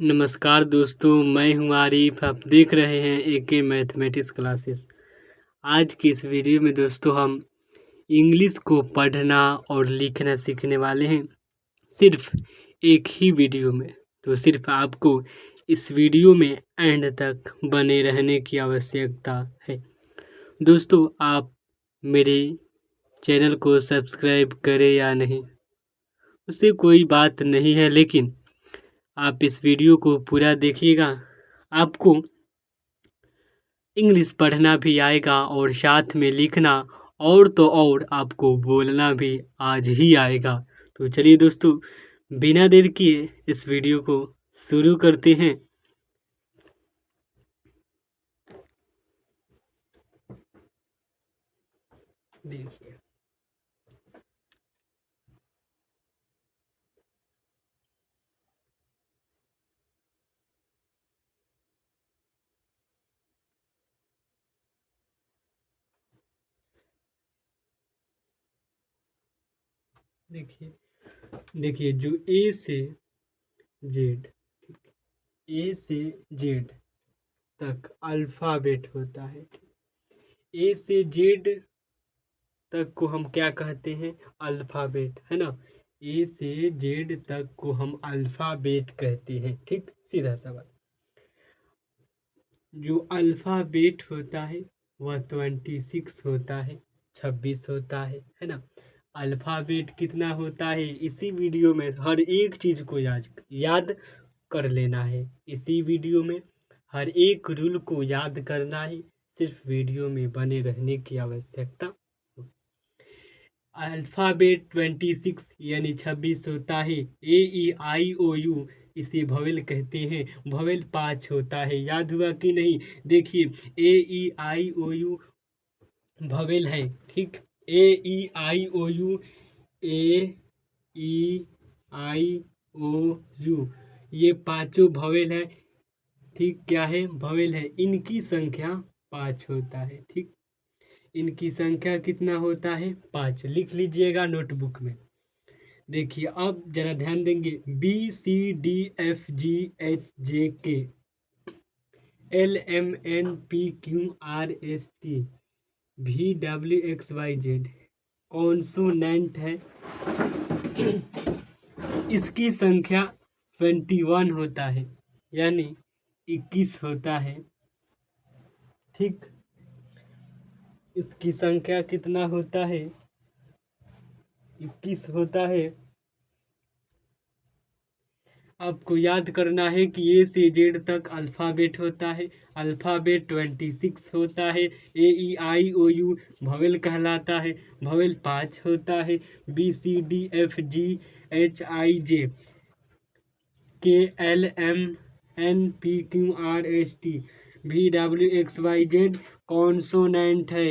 नमस्कार दोस्तों, मैं हूँ आरिफ। आप देख रहे हैं एके मैथमेटिक्स क्लासेस। आज की इस वीडियो में दोस्तों हम इंग्लिश को पढ़ना और लिखना सीखने वाले हैं, सिर्फ एक ही वीडियो में। तो सिर्फ आपको इस वीडियो में एंड तक बने रहने की आवश्यकता है। दोस्तों, आप मेरे चैनल को सब्सक्राइब करें या नहीं, उससे कोई बात नहीं है, लेकिन आप इस वीडियो को पूरा देखिएगा। आपको इंग्लिश पढ़ना भी आएगा और साथ में लिखना, और तो और आपको बोलना भी आज ही आएगा। तो चलिए दोस्तों, बिना देर किए इस वीडियो को शुरू करते हैं। देखिए, देखिए देखिए जो ए से जेड, ए से जेड तक अल्फ़ाबेट होता है। ए से जेड तक को हम क्या कहते हैं? अल्फ़ाबेट, है ना। ए से जेड तक को हम अल्फ़ाबेट कहते हैं। ठीक, सीधा सवाल। जो अल्फ़ाबेट होता है वह 26 होता है, 26 होता है ना। अल्फ़ाबेट कितना होता है, इसी वीडियो में हर एक चीज़ को याद कर लेना है। इसी वीडियो में हर एक रूल को याद करना है। सिर्फ वीडियो में बने रहने की आवश्यकता। अल्फ़ाबेट 26 यानी 26 होता है। ए ई आई ओ यू इसे भवेल कहते हैं। भवेल 5 होता है, याद हुआ कि नहीं? देखिए, ए ई आई ओ यू भवेल है। ठीक, ए ई आई ओ you, A E I O you, ये पांचों भवेल है। ठीक, क्या है? भवेल है। इनकी संख्या 5 होता है। ठीक, इनकी संख्या कितना होता है? 5। लिख लीजिएगा नोटबुक में। देखिए, अब जरा ध्यान देंगे। B C D F G H J K L M N P Q R S T V W X Y Z consonant है। इसकी संख्या 21 होता है, यानी 21 होता है। ठीक, इसकी संख्या कितना होता है? 21 होता है। आपको याद करना है कि ए से जेड तक अल्फ़ाबेट होता है। अल्फ़ाबेट 26 होता है। ए ई आई ओ यू भवेल कहलाता है। भवेल 5 होता है। B C D F G H I J K L M N P Q R S T V W X Y Z consonant है।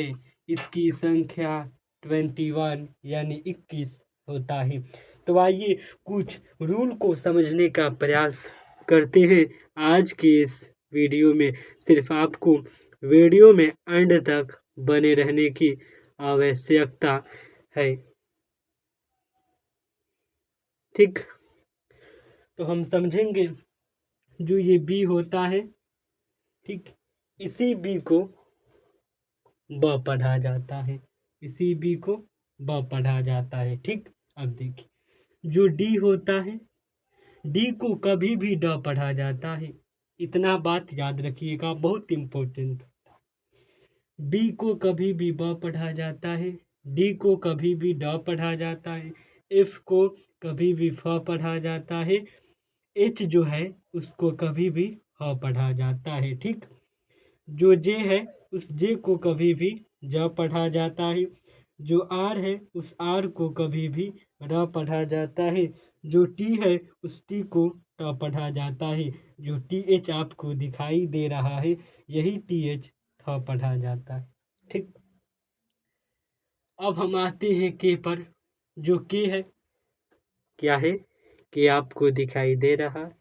इसकी संख्या 21 यानी 21 होता है। तो आइए कुछ रूल को समझने का प्रयास करते हैं। आज के इस वीडियो में सिर्फ आपको वीडियो में एंड तक बने रहने की आवश्यकता है। ठीक, तो हम समझेंगे। जो ये बी होता है, ठीक, इसी बी को ब पढ़ा जाता है। इसी बी को ब पढ़ा जाता है। ठीक, अब देखिए, जो डी होता है, डी को कभी भी ड पढ़ा जाता है। इतना बात याद रखिएगा, बहुत इम्पोर्टेंट। बी को कभी भी ब पढ़ा जाता है। डी को कभी भी ड पढ़ा जाता है। एफ को कभी भी फ पढ़ा जाता है। एच जो है उसको कभी भी ह पढ़ा जाता है। ठीक, जो जे है उस जे को कभी भी ज पढ़ा जाता है। जो आर है उस आर को कभी भी र पढ़ा जाता है। जो टी है उस टी को ट पढ़ा जाता है। जो टी एच आपको दिखाई दे रहा है, यही टी एच थ पढ़ा जाता है। ठीक, अब हम आते हैं के पर। जो के है, क्या है? के आपको दिखाई दे रहा है।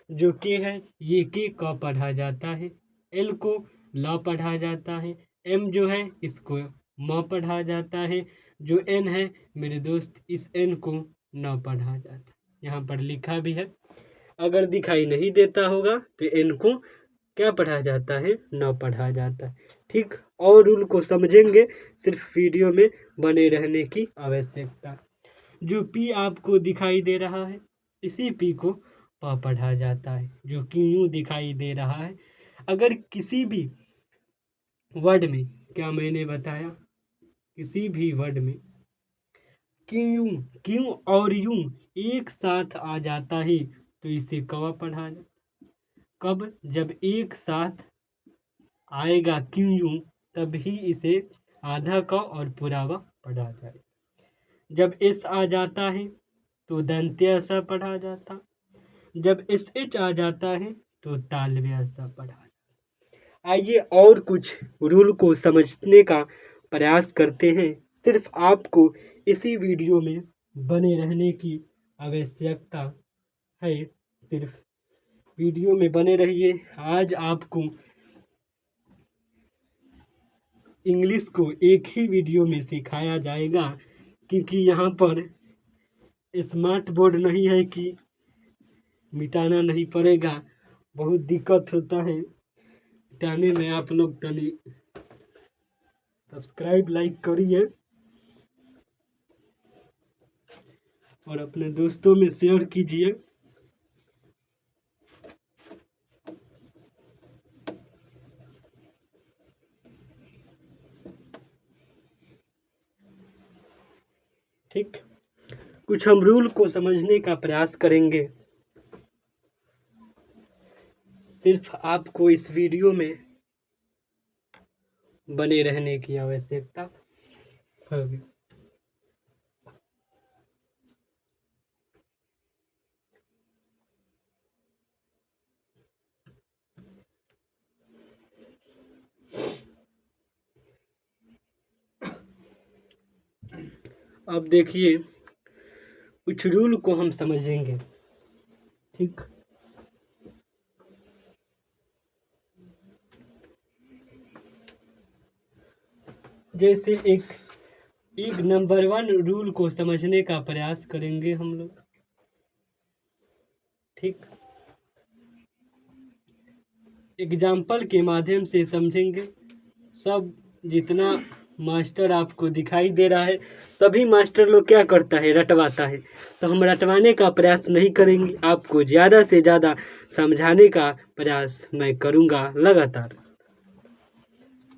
जो के है, ये के क पढ़ा जाता है। एल को ल पढ़ा जाता है। एम जो है इसको म पढ़ा जाता है। जो एन है मेरे दोस्त, इस एन को न पढ़ा जाता है। यहाँ पर लिखा भी है। अगर दिखाई नहीं देता होगा तो इनको क्या पढ़ा जाता है, न पढ़ा जाता है। ठीक, और रूल को समझेंगे, सिर्फ वीडियो में बने रहने की आवश्यकता। जो पी आपको दिखाई दे रहा है, इसी पी को प पढ़ा जाता है, जो कि यूँ दिखाई दे रहा है। अगर किसी भी वर्ड में, क्या मैंने बताया, किसी भी वर्ड में क्यों क्यों और यूं एक साथ आ जाता है तो इसे कब पढ़ा जाए? कब? जब एक साथ आएगा क्यों यूं, तभी इसे आधा क और पूरा व पढ़ा जाए। जब एस आ जाता है तो दंत्य स पढ़ा जाता, जब एस एच आ जाता है तो तालव्य स पढ़ा जाता। आइए और कुछ रूल को समझने का प्रयास करते हैं। सिर्फ आपको इसी वीडियो में बने रहने की आवश्यकता है। सिर्फ वीडियो में बने रहिए। आज आपको इंग्लिश को एक ही वीडियो में सिखाया जाएगा, क्योंकि यहाँ पर स्मार्ट बोर्ड नहीं है कि मिटाना नहीं पड़ेगा, बहुत दिक्कत होता है मिटाने में। आप लोग तनी सब्सक्राइब लाइक करिए और अपने दोस्तों में शेयर कीजिए। ठीक, कुछ हम रूल को समझने का प्रयास करेंगे। सिर्फ आपको इस वीडियो में बने रहने की आवश्यकता होगी। अब देखिए, कुछ रूल को हम समझेंगे। ठीक, जैसे एक नंबर 1 रूल को समझने का प्रयास करेंगे हम लोग। ठीक, एग्जाम्पल के माध्यम से समझेंगे। सब जितना मास्टर आपको दिखाई दे रहा है, सभी मास्टर लोग क्या करता है, रटवाता है। तो हम रटवाने का प्रयास नहीं करेंगे, आपको ज़्यादा से ज़्यादा समझाने का प्रयास मैं करूँगा लगातार।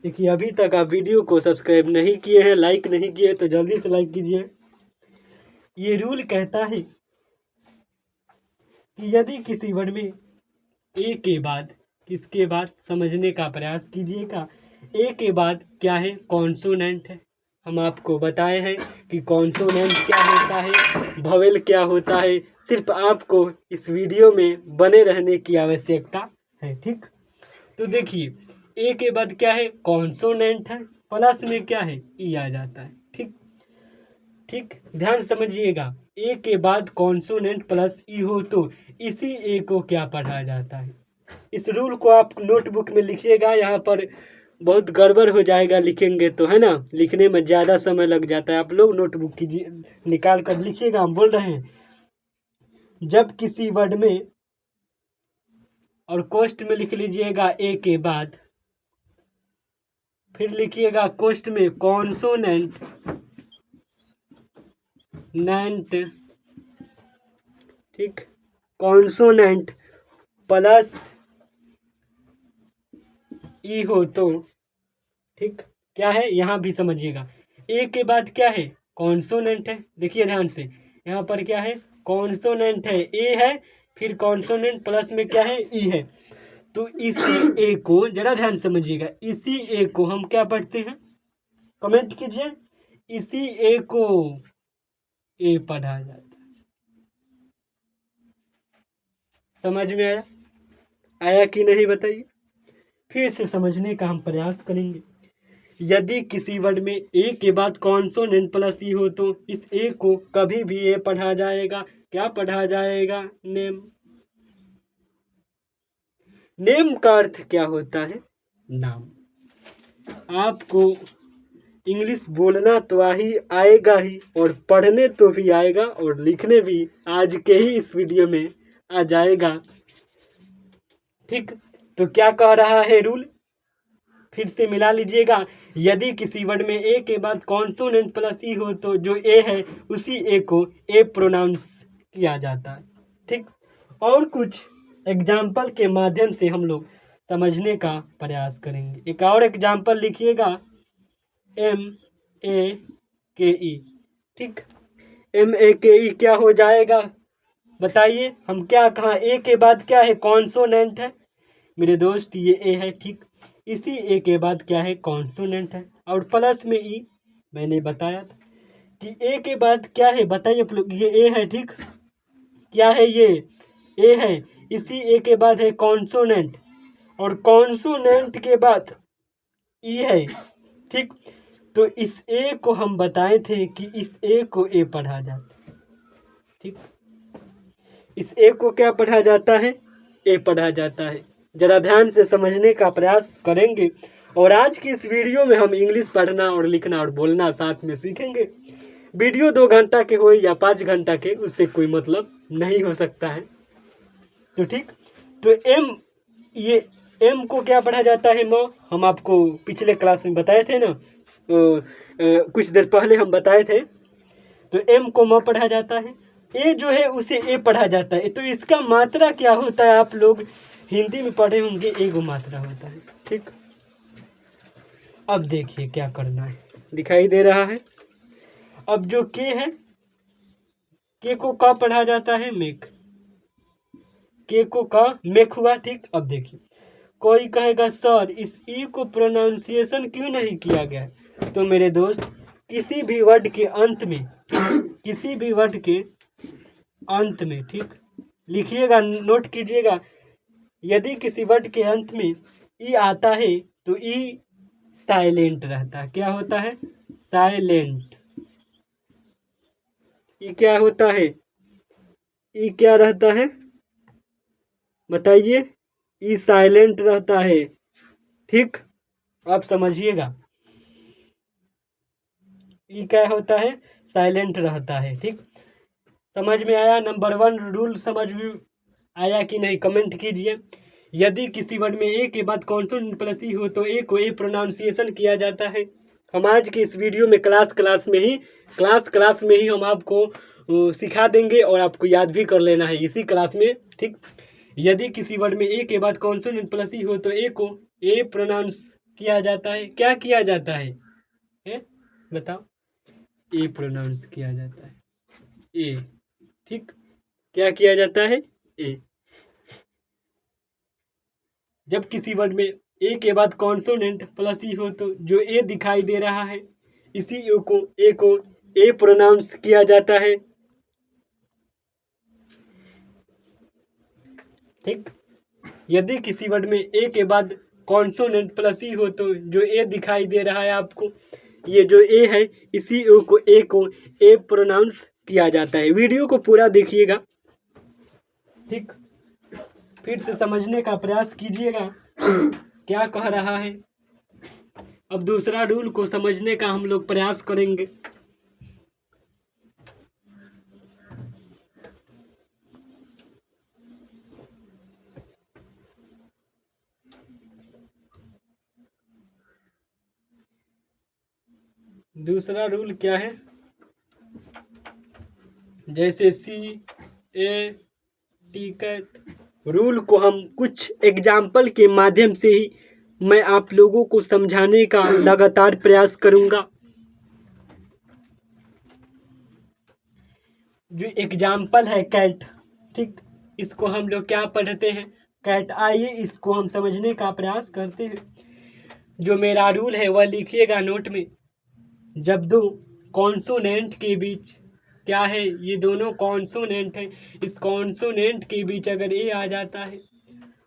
देखिए, अभी तक आप वीडियो को सब्सक्राइब नहीं किए हैं, लाइक नहीं किए, तो जल्दी से लाइक कीजिए। ये रूल कहता है कि यदि किसी वर्ड में ए के बाद, किसके बाद, समझने का प्रयास कीजिएगा। ए के बाद क्या है, कॉन्सोनेंट है। हम आपको बताए हैं कि कॉन्सोनेंट क्या होता है, वोवेल क्या होता है। सिर्फ आपको इस वीडियो में बने रहने की आवश्यकता है। ठीक, तो देखिए, ए के बाद क्या है, कॉन्सोनेंट है, प्लस में क्या है, ई आ जाता है। ठीक ठीक, ध्यान समझिएगा। ए के बाद कॉन्सोनेंट प्लस ई हो तो इसी ए को क्या पढ़ा जाता है। इस रूल को आप नोटबुक में लिखिएगा। यहाँ पर बहुत गड़बड़ हो जाएगा लिखेंगे तो, है ना, लिखने में ज़्यादा समय लग जाता है। आप लोग नोटबुक कीजिए, निकाल कर लिखिएगा। हम बोल रहे हैं, जब किसी वर्ड में, और कोष्ठ में लिख लीजिएगा ए के बाद, फिर लिखिएगा कोष्ठ में कॉन्सोनेंट नेंट। ठीक, कॉन्सोनेंट प्लस ई हो तो, ठीक, क्या है, यहाँ भी समझिएगा। ए के बाद क्या है, कॉन्सोनेंट है। देखिए ध्यान से, यहाँ पर क्या है, कॉन्सोनेंट है, ए है, फिर कॉन्सोनेंट प्लस में क्या है, ई है। तो इसी ए को जरा ध्यान समझिएगा, इसी ए को हम क्या पढ़ते हैं, कमेंट कीजिए। इसी ए को ए पढ़ा जाता है। समझ में आया? आया कि नहीं बताइए। फिर से समझने का हम प्रयास करेंगे। यदि किसी वर्ड में ए के बाद कॉन्सोनेंट प्लस ई हो तो इस ए को कभी भी ए पढ़ा जाएगा। क्या पढ़ा जाएगा, नेम। नेम का अर्थ क्या होता है, नाम। आपको इंग्लिश बोलना तो आएगा ही, और पढ़ने तो भी आएगा, और लिखने भी आज के ही इस वीडियो में आ जाएगा। ठीक, तो क्या कह रहा है रूल, फिर से मिला लीजिएगा। यदि किसी वर्ड में ए के बाद कॉन्सोनेंट प्लस ई हो तो जो ए है उसी ए को ए प्रोनाउंस किया जाता है। ठीक, और कुछ एग्जाम्पल के माध्यम से हम लोग समझने का प्रयास करेंगे। एक और एग्जाम्पल लिखिएगा, MAKE। ठीक, MAKE क्या हो जाएगा बताइए। हम क्या कहा, ए के बाद क्या है, कॉन्सोनेंट है मेरे दोस्त, ये ए है। ठीक, इसी ए के बाद क्या है, कॉन्सोनेंट है, और प्लस में ई। मैंने बताया था कि ए के बाद क्या है, बताइए आप लोग। ये ए है, ठीक, क्या है, ये ए है। इसी ए के बाद है कॉन्सोनेंट, और कॉन्सोनेंट के बाद ई है। ठीक, तो इस ए को हम बताए थे कि इस ए को ए पढ़ा जाता है। ठीक, इस ए को क्या पढ़ा जाता है, ए पढ़ा जाता है। जरा ध्यान से समझने का प्रयास करेंगे। और आज की इस वीडियो में हम इंग्लिश पढ़ना और लिखना और बोलना साथ में सीखेंगे। वीडियो 2 घंटा के हो या 5 घंटा के, उससे कोई मतलब नहीं हो सकता है। तो ठीक, तो एम, ये एम को क्या पढ़ा जाता है, म। हम आपको पिछले क्लास में बताए थे ना, कुछ देर पहले हम बताए थे। तो एम को म पढ़ा जाता है, ए जो है उसे ए पढ़ा जाता है। तो इसका मात्रा क्या होता है, आप लोग हिंदी में पढ़े होंगे, एगो मात्रा होता है। ठीक, अब देखिए क्या करना है, दिखाई दे रहा है। अब जो के है, के को का पढ़ा जाता है, मेक। के को का मेक हुआ। ठीक, अब देखिए, कोई कहेगा सर इस ई को प्रोनाउंसिएशन क्यों नहीं किया गया, तो मेरे दोस्त किसी भी वर्ड के अंत में, किसी भी वर्ड के अंत में, ठीक, लिखिएगा, नोट कीजिएगा, यदि किसी वर्ड के अंत में ई आता है तो ई साइलेंट रहता है। क्या होता है, साइलेंट। ई क्या होता है, ई क्या रहता है बताइए, ई साइलेंट रहता है। ठीक, आप समझिएगा, ई क्या होता है, साइलेंट रहता है। ठीक, समझ में आया। नंबर 1 रूल समझ में आया कि नहीं, कमेंट कीजिए। यदि किसी वर्ड में ए के बाद कॉन्सोनेंट प्लस ई हो तो ए को ए प्रोनाउंसिएशन किया जाता है। हम आज की इस वीडियो में क्लास में ही हम आपको सिखा देंगे, और आपको याद भी कर लेना है इसी क्लास में। ठीक, यदि किसी वर्ड में ए के बाद कॉन्सोनेंट प्लस ई हो तो ए को ए प्रोनाउंस किया जाता है। क्या किया जाता है, बताओ, ए प्रोनाउंस किया जाता है, ए। ठीक, क्या किया जाता है, ए। जब किसी वर्ड में ए के बाद कॉन्सोनेंट प्लस ई हो तो जो ए दिखाई दे रहा है इसी ए को ए प्रोनाउंस किया जाता है। ठीक, यदि किसी वर्ड में ए के बाद कॉन्सोनेंट प्लस ई हो तो जो ए दिखाई दे रहा है आपको, ये जो ए है इसी ए को ए प्रोनाउंस किया जाता है। वीडियो को पूरा देखिएगा। ठीक, फिर से समझने का प्रयास कीजिएगा क्या कह रहा है। अब दूसरा रूल को समझने का हम लोग प्रयास करेंगे। दूसरा रूल क्या है, जैसे CAT रूल को हम कुछ एग्जाम्पल के माध्यम से ही मैं आप लोगों को समझाने का लगातार प्रयास करूंगा। जो एग्जाम्पल है कैट, ठीक, इसको हम लोग क्या पढ़ते हैं, कैट। आइए इसको हम समझने का प्रयास करते हैं। जो मेरा रूल है वह लिखिएगा नोट में। जब दो कॉन्सोनेंट के बीच क्या है, ये दोनों कॉन्सोनेंट है, इस कॉन्सोनेंट के बीच अगर ए आ जाता है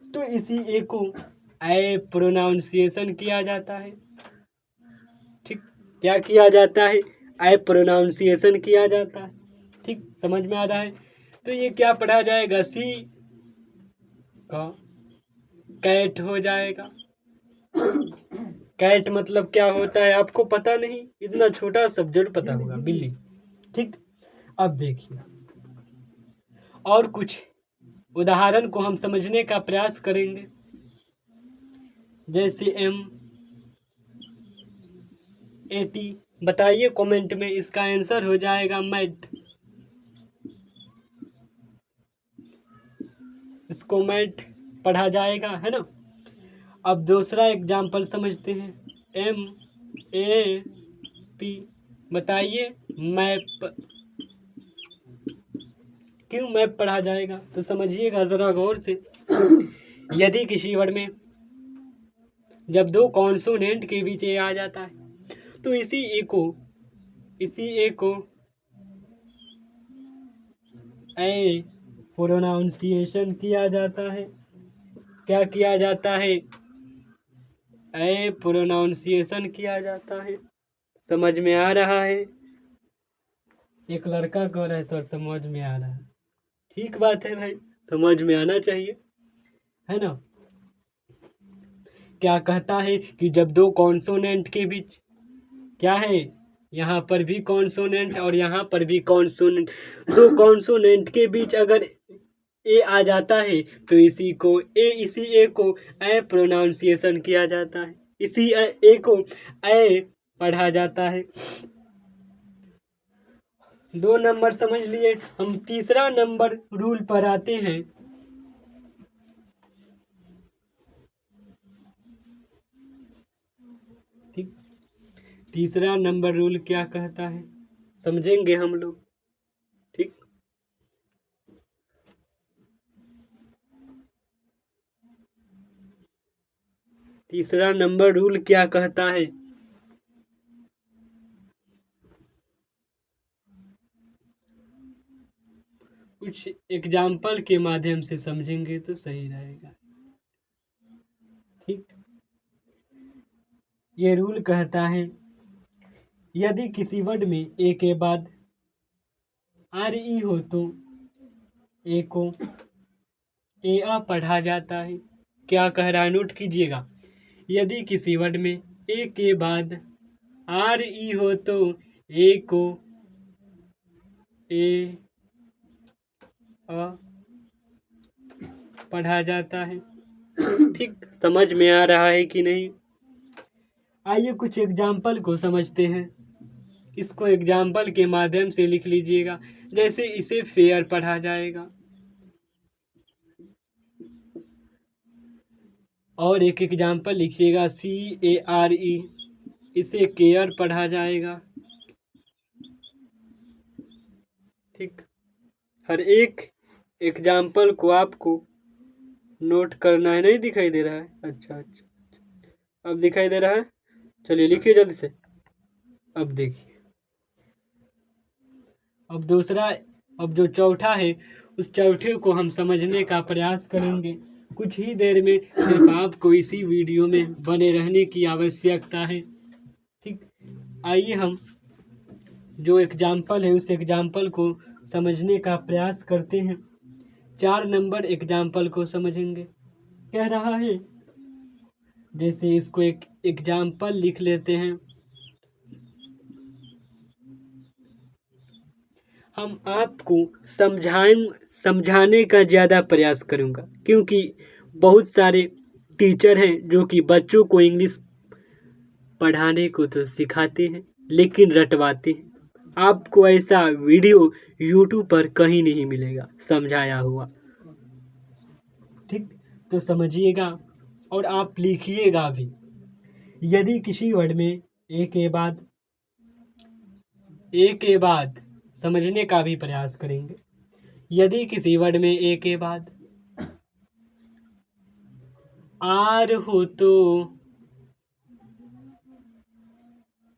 तो इसी ए को ए प्रोनाउंसिएशन किया जाता है। ठीक, क्या किया जाता है, ए प्रोनाउंसिएशन किया जाता है। ठीक, समझ में आ रहा है। तो ये क्या पढ़ा जाएगा, सी का कैट हो जाएगा। कैट मतलब क्या होता है आपको पता नहीं, इतना छोटा सब्जेक्ट पता होगा, बिल्ली। ठीक, अब देखिए और कुछ उदाहरण को हम समझने का प्रयास करेंगे। जैसे MAT, बताइए कमेंट में, इसका आंसर हो जाएगा मैट। इसको मैट पढ़ा जाएगा, है ना। अब दूसरा एग्जाम्पल समझते हैं। MAP, बताइए मैप। क्यों मैप पढ़ा जाएगा, तो समझिएगा ज़रा गौर से। यदि किसी वर्ड में जब दो कॉन्सोनेंट के बीच ए आ जाता है तो इसी ए को ए प्रोनाउंसिएशन किया जाता है। क्या किया जाता है? ए प्रोनाउंसिएशन किया जाता है। समझ में आ रहा है? एक लड़का कह रहा है सर समझ में आ रहा है। ठीक बात है भाई, समझ में आना चाहिए, है ना। क्या कहता है कि जब दो कॉन्सोनेंट के बीच क्या है, यहाँ पर भी कॉन्सोनेंट और यहाँ पर भी कॉन्सोनेंट, दो कॉन्सोनेंट के बीच अगर ए आ जाता है तो इसी ए को ए प्रोनाउंसिएशन किया जाता है, इसी ए को ए पढ़ा जाता है। 2 नंबर समझ लिए। हम तीसरा नंबर रूल पर आते हैं। ठीक, तीसरा नंबर रूल क्या कहता है समझेंगे हम लोग। ठीक, तीसरा नंबर रूल क्या कहता है? कुछ एग्जाम्पल के माध्यम से समझेंगे तो सही रहेगा। ठीक, ये रूल कहता है यदि किसी वर्ड में ए के बाद RE हो तो ए को EA पढ़ा जाता है। क्या कह रहा है, नोट कीजिएगा। यदि किसी वर्ड में ए के बाद RE हो तो ए को EA पढ़ा जाता है। ठीक, समझ में आ रहा है कि नहीं? आइए कुछ एग्जाम्पल को समझते हैं। इसको एग्जाम्पल के माध्यम से लिख लीजिएगा। जैसे इसे फेयर पढ़ा जाएगा और एक एग्जाम्पल लिखिएगा CARE, इसे केयर पढ़ा जाएगा। ठीक, हर एक एग्जाम्पल को आपको नोट करना है। नहीं दिखाई दे रहा है? अच्छा, अब दिखाई दे रहा है। चलिए लिखिए जल्दी से। अब देखिए, अब दूसरा, अब जो चौथा है उस चौथे को हम समझने का प्रयास करेंगे। कुछ ही देर में सिर्फ आपको इसी वीडियो में बने रहने की आवश्यकता है। ठीक, आइए हम जो एग्जाम्पल है उस एग्जाम्पल को समझने का प्रयास करते हैं। 4 नंबर एग्जाम्पल को समझेंगे। कह रहा है, जैसे इसको एक एग्जाम्पल लिख लेते हैं। हम आपको समझाने का ज़्यादा प्रयास करूँगा क्योंकि बहुत सारे टीचर हैं जो कि बच्चों को इंग्लिश पढ़ाने को तो सिखाते हैं लेकिन रटवाते हैं। आपको ऐसा वीडियो यूट्यूब पर कहीं नहीं मिलेगा समझाया हुआ। ठीक, तो समझिएगा और आप लिखिएगा भी। यदि किसी वर्ड में ए के बाद समझने का भी प्रयास करेंगे। यदि किसी वर्ड में ए के बाद आर हो तो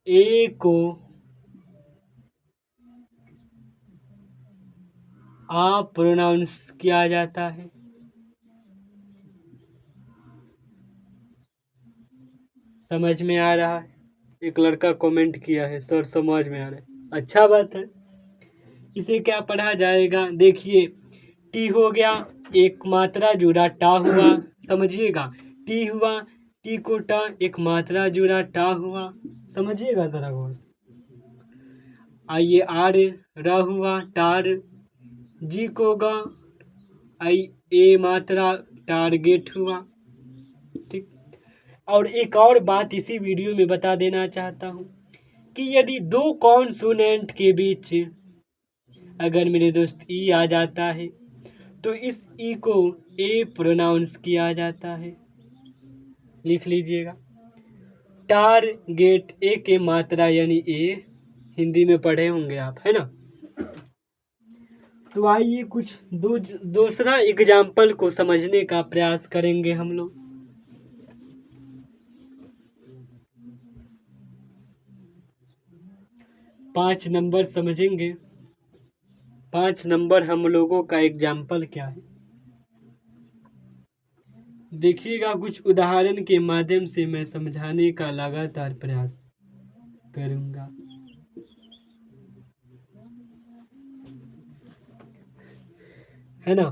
ए को आ प्रोनाउंस किया जाता है। समझ में आ रहा है? एक लड़का कमेंट किया है सर समझ में आ रहा है। अच्छा बात है। इसे क्या पढ़ा जाएगा? देखिए, टी हो गया, एक मात्रा जुड़ा टा हुआ। समझिएगा, टी हुआ, टी को टा, एक मात्रा जुड़ा टा हुआ। समझिएगा जरा गौर। आइए, आर रा हुआ टार, जी को गा, ए मात्रा टारगेट हुआ। ठीक, और एक और बात इसी वीडियो में बता देना चाहता हूँ कि यदि दो कॉन्सोनेंट के बीच अगर मेरे दोस्त ई आ जाता है तो इस ई को ए प्रोनाउंस किया जाता है। लिख लीजिएगा, टारगेट ए के मात्रा यानी ए, हिंदी में पढ़े होंगे आप, है ना। तो आइए कुछ दूसरा एग्जाम्पल को समझने का प्रयास करेंगे हम लोग। पाँच नंबर समझेंगे। 5 नंबर हम लोगों का एग्जाम्पल क्या है, देखिएगा। कुछ उदाहरण के माध्यम से मैं समझाने का लगातार प्रयास करूंगा। है ना,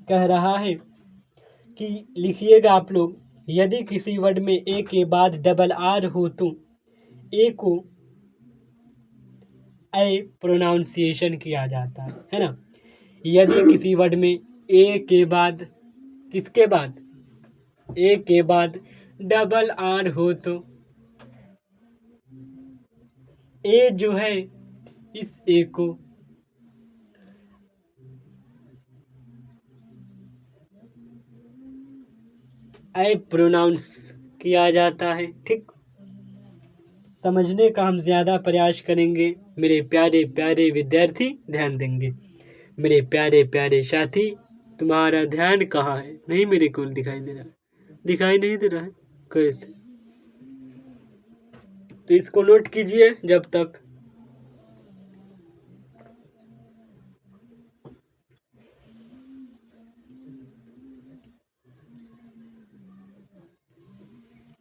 कह रहा है कि लिखिएगा आप लोग, यदि किसी वर्ड में ए के बाद डबल आर हो तो ए को ए प्रोनाउंसिएशन किया जाता है ना। यदि किसी वर्ड में ए के बाद, किसके बाद, ए के बाद डबल आर हो तो ए जो है इस ए को ए प्रोनाउंस किया जाता है। ठीक, समझने का हम ज़्यादा प्रयास करेंगे मेरे प्यारे प्यारे विद्यार्थी, ध्यान देंगे। मेरे प्यारे प्यारे साथी, तुम्हारा ध्यान कहाँ है? नहीं मेरे को दिखाई दे रहा है, दिखाई नहीं दे रहा है, कैसे? तो इसको नोट कीजिए जब तक।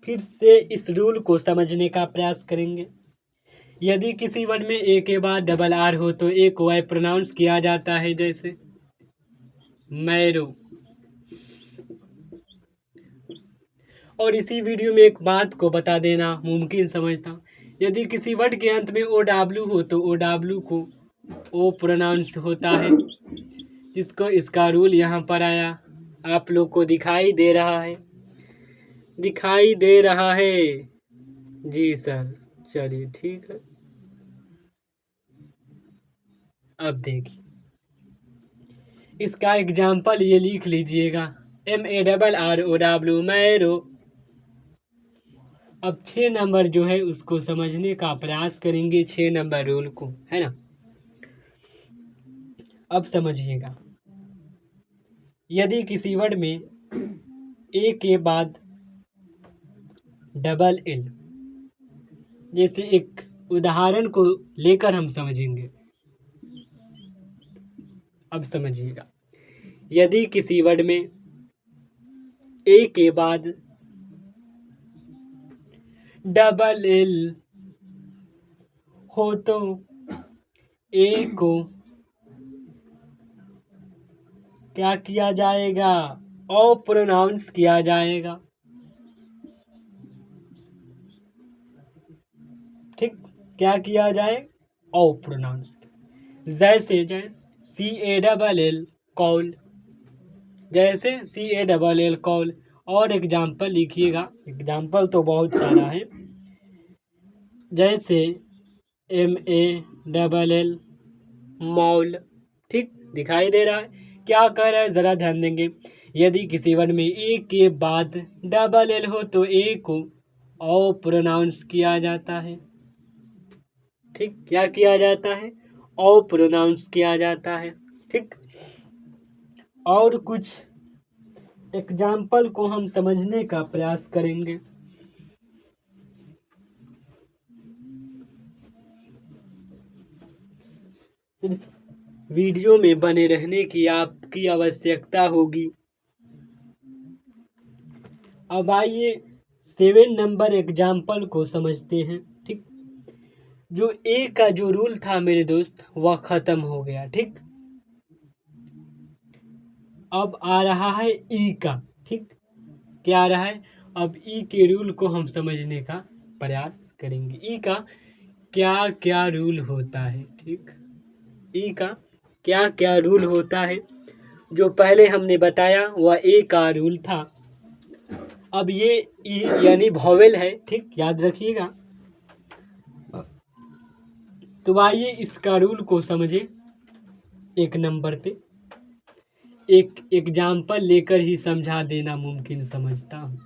फिर से इस रूल को समझने का प्रयास करेंगे। यदि किसी वर्ड में ए के बाद डबल आर हो तो ए को आई प्रोनाउंस किया जाता है, जैसे मैरो। और इसी वीडियो में एक बात को बता देना मुमकिन समझता हूँ, यदि किसी वर्ड के अंत में ओ डब्ल्यू हो तो ओ डब्ल्यू को ओ प्रोनाउंस होता है, जिसको इसका रूल यहाँ पर आया, आप लोग को दिखाई दे रहा है, दिखाई दे रहा है जी सर, चलिए ठीक है। अब देखिए इसका एग्जाम्पल ये लिख लीजिएगा, MARROW मैरो। अब 6 नंबर जो है उसको समझने का प्रयास करेंगे, 6 नंबर रूल को, है ना। अब समझिएगा, यदि किसी वर्ड में ए के बाद डबल एल, जैसे एक उदाहरण को लेकर हम समझेंगे। अब समझिएगा, यदि किसी वर्ड में ए के बाद डबल एल हो तो ए को क्या किया जाएगा? ओ प्रोनाउंस किया जाएगा। ठीक, क्या किया जाए? ओ प्रोनाउंस। जैसे CALL कॉल, जैसे CALL कॉल। और एग्जाम्पल लिखिएगा, एग्जाम्पल तो बहुत सारा है, जैसे MALL मॉल। ठीक, दिखाई दे रहा है, क्या कह रहा है ज़रा ध्यान देंगे। यदि किसी वर्ड में ए के बाद डबल एल हो तो ए को ओ प्रोनाउंस किया जाता है। ठीक, क्या किया जाता है? ओ प्रोनाउंस किया जाता है। ठीक, और कुछ एग्जाम्पल को हम समझने का प्रयास करेंगे। सिर्फ वीडियो में बने रहने की आपकी आवश्यकता होगी। अब आइए 7 नंबर एग्जाम्पल को समझते हैं। ठीक, जो ए का जो रूल था मेरे दोस्त वह खत्म हो गया। ठीक, अब आ रहा है ई का। ठीक, क्या आ रहा है? अब ई के रूल को हम समझने का प्रयास करेंगे। ई का क्या क्या रूल होता है? ठीक, ई का क्या क्या रूल होता है। जो पहले हमने बताया वह ए का रूल था। अब ये ई यानी वॉवेल है, ठीक, याद रखिएगा। तो आइए इसका रूल को समझे। एक नंबर पे एक एग्जाम्पल लेकर ही समझा देना मुमकिन समझता हूँ।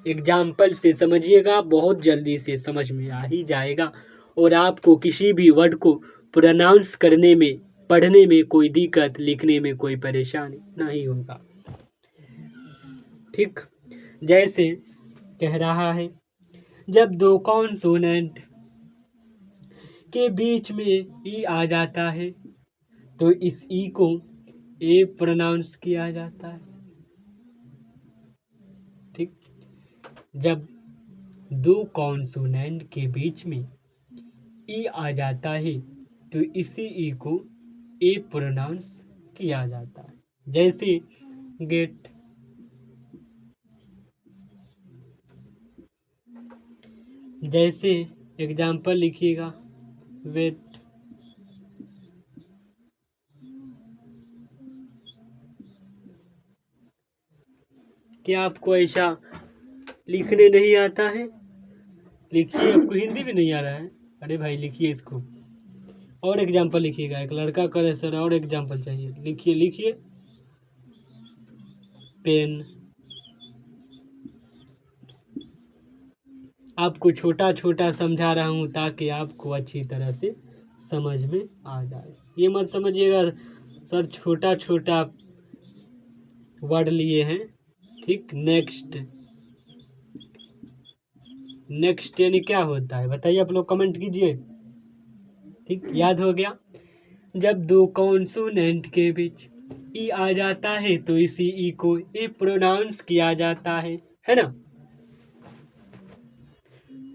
एग्जाम्पल से समझिएगा, बहुत जल्दी से समझ में आ ही जाएगा और आपको किसी भी वर्ड को प्रोनाउंस करने में, पढ़ने में कोई दिक्कत, लिखने में कोई परेशानी नहीं होगा। ठीक, जैसे कह रहा है, जब दो कॉन्सोनेंट के बीच में ई आ जाता है तो इस ई को ए प्रोनाउंस किया जाता है। ठीक, जब दो कॉन्सोनेंट के बीच में ई आ जाता है तो इसी ई को ए प्रोनाउंस किया जाता है। जैसे गेट, जैसे एग्जाम्पल लिखिएगा, वेट। क्या आपको ऐसा लिखने नहीं आता है? लिखिए, आपको हिंदी भी नहीं आ रहा है? अरे भाई लिखिए इसको। और एग्जाम्पल लिखिएगा। एक लड़का करे सर और एग्जाम्पल चाहिए, लिखिए लिखिए। पेन। आपको छोटा छोटा समझा रहा हूँ ताकि आपको अच्छी तरह से समझ में आ जाए। ये मत समझिएगा सर छोटा छोटा वर्ड लिए हैं। ठीक, नेक्स्ट। नेक्स्ट यानी क्या होता है बताइए, आप लोग कमेंट कीजिए। ठीक, याद हो गया। जब दो कॉन्सोनेंट के बीच ई आ जाता है तो इसी ई को ए प्रोनाउंस किया जाता है ना।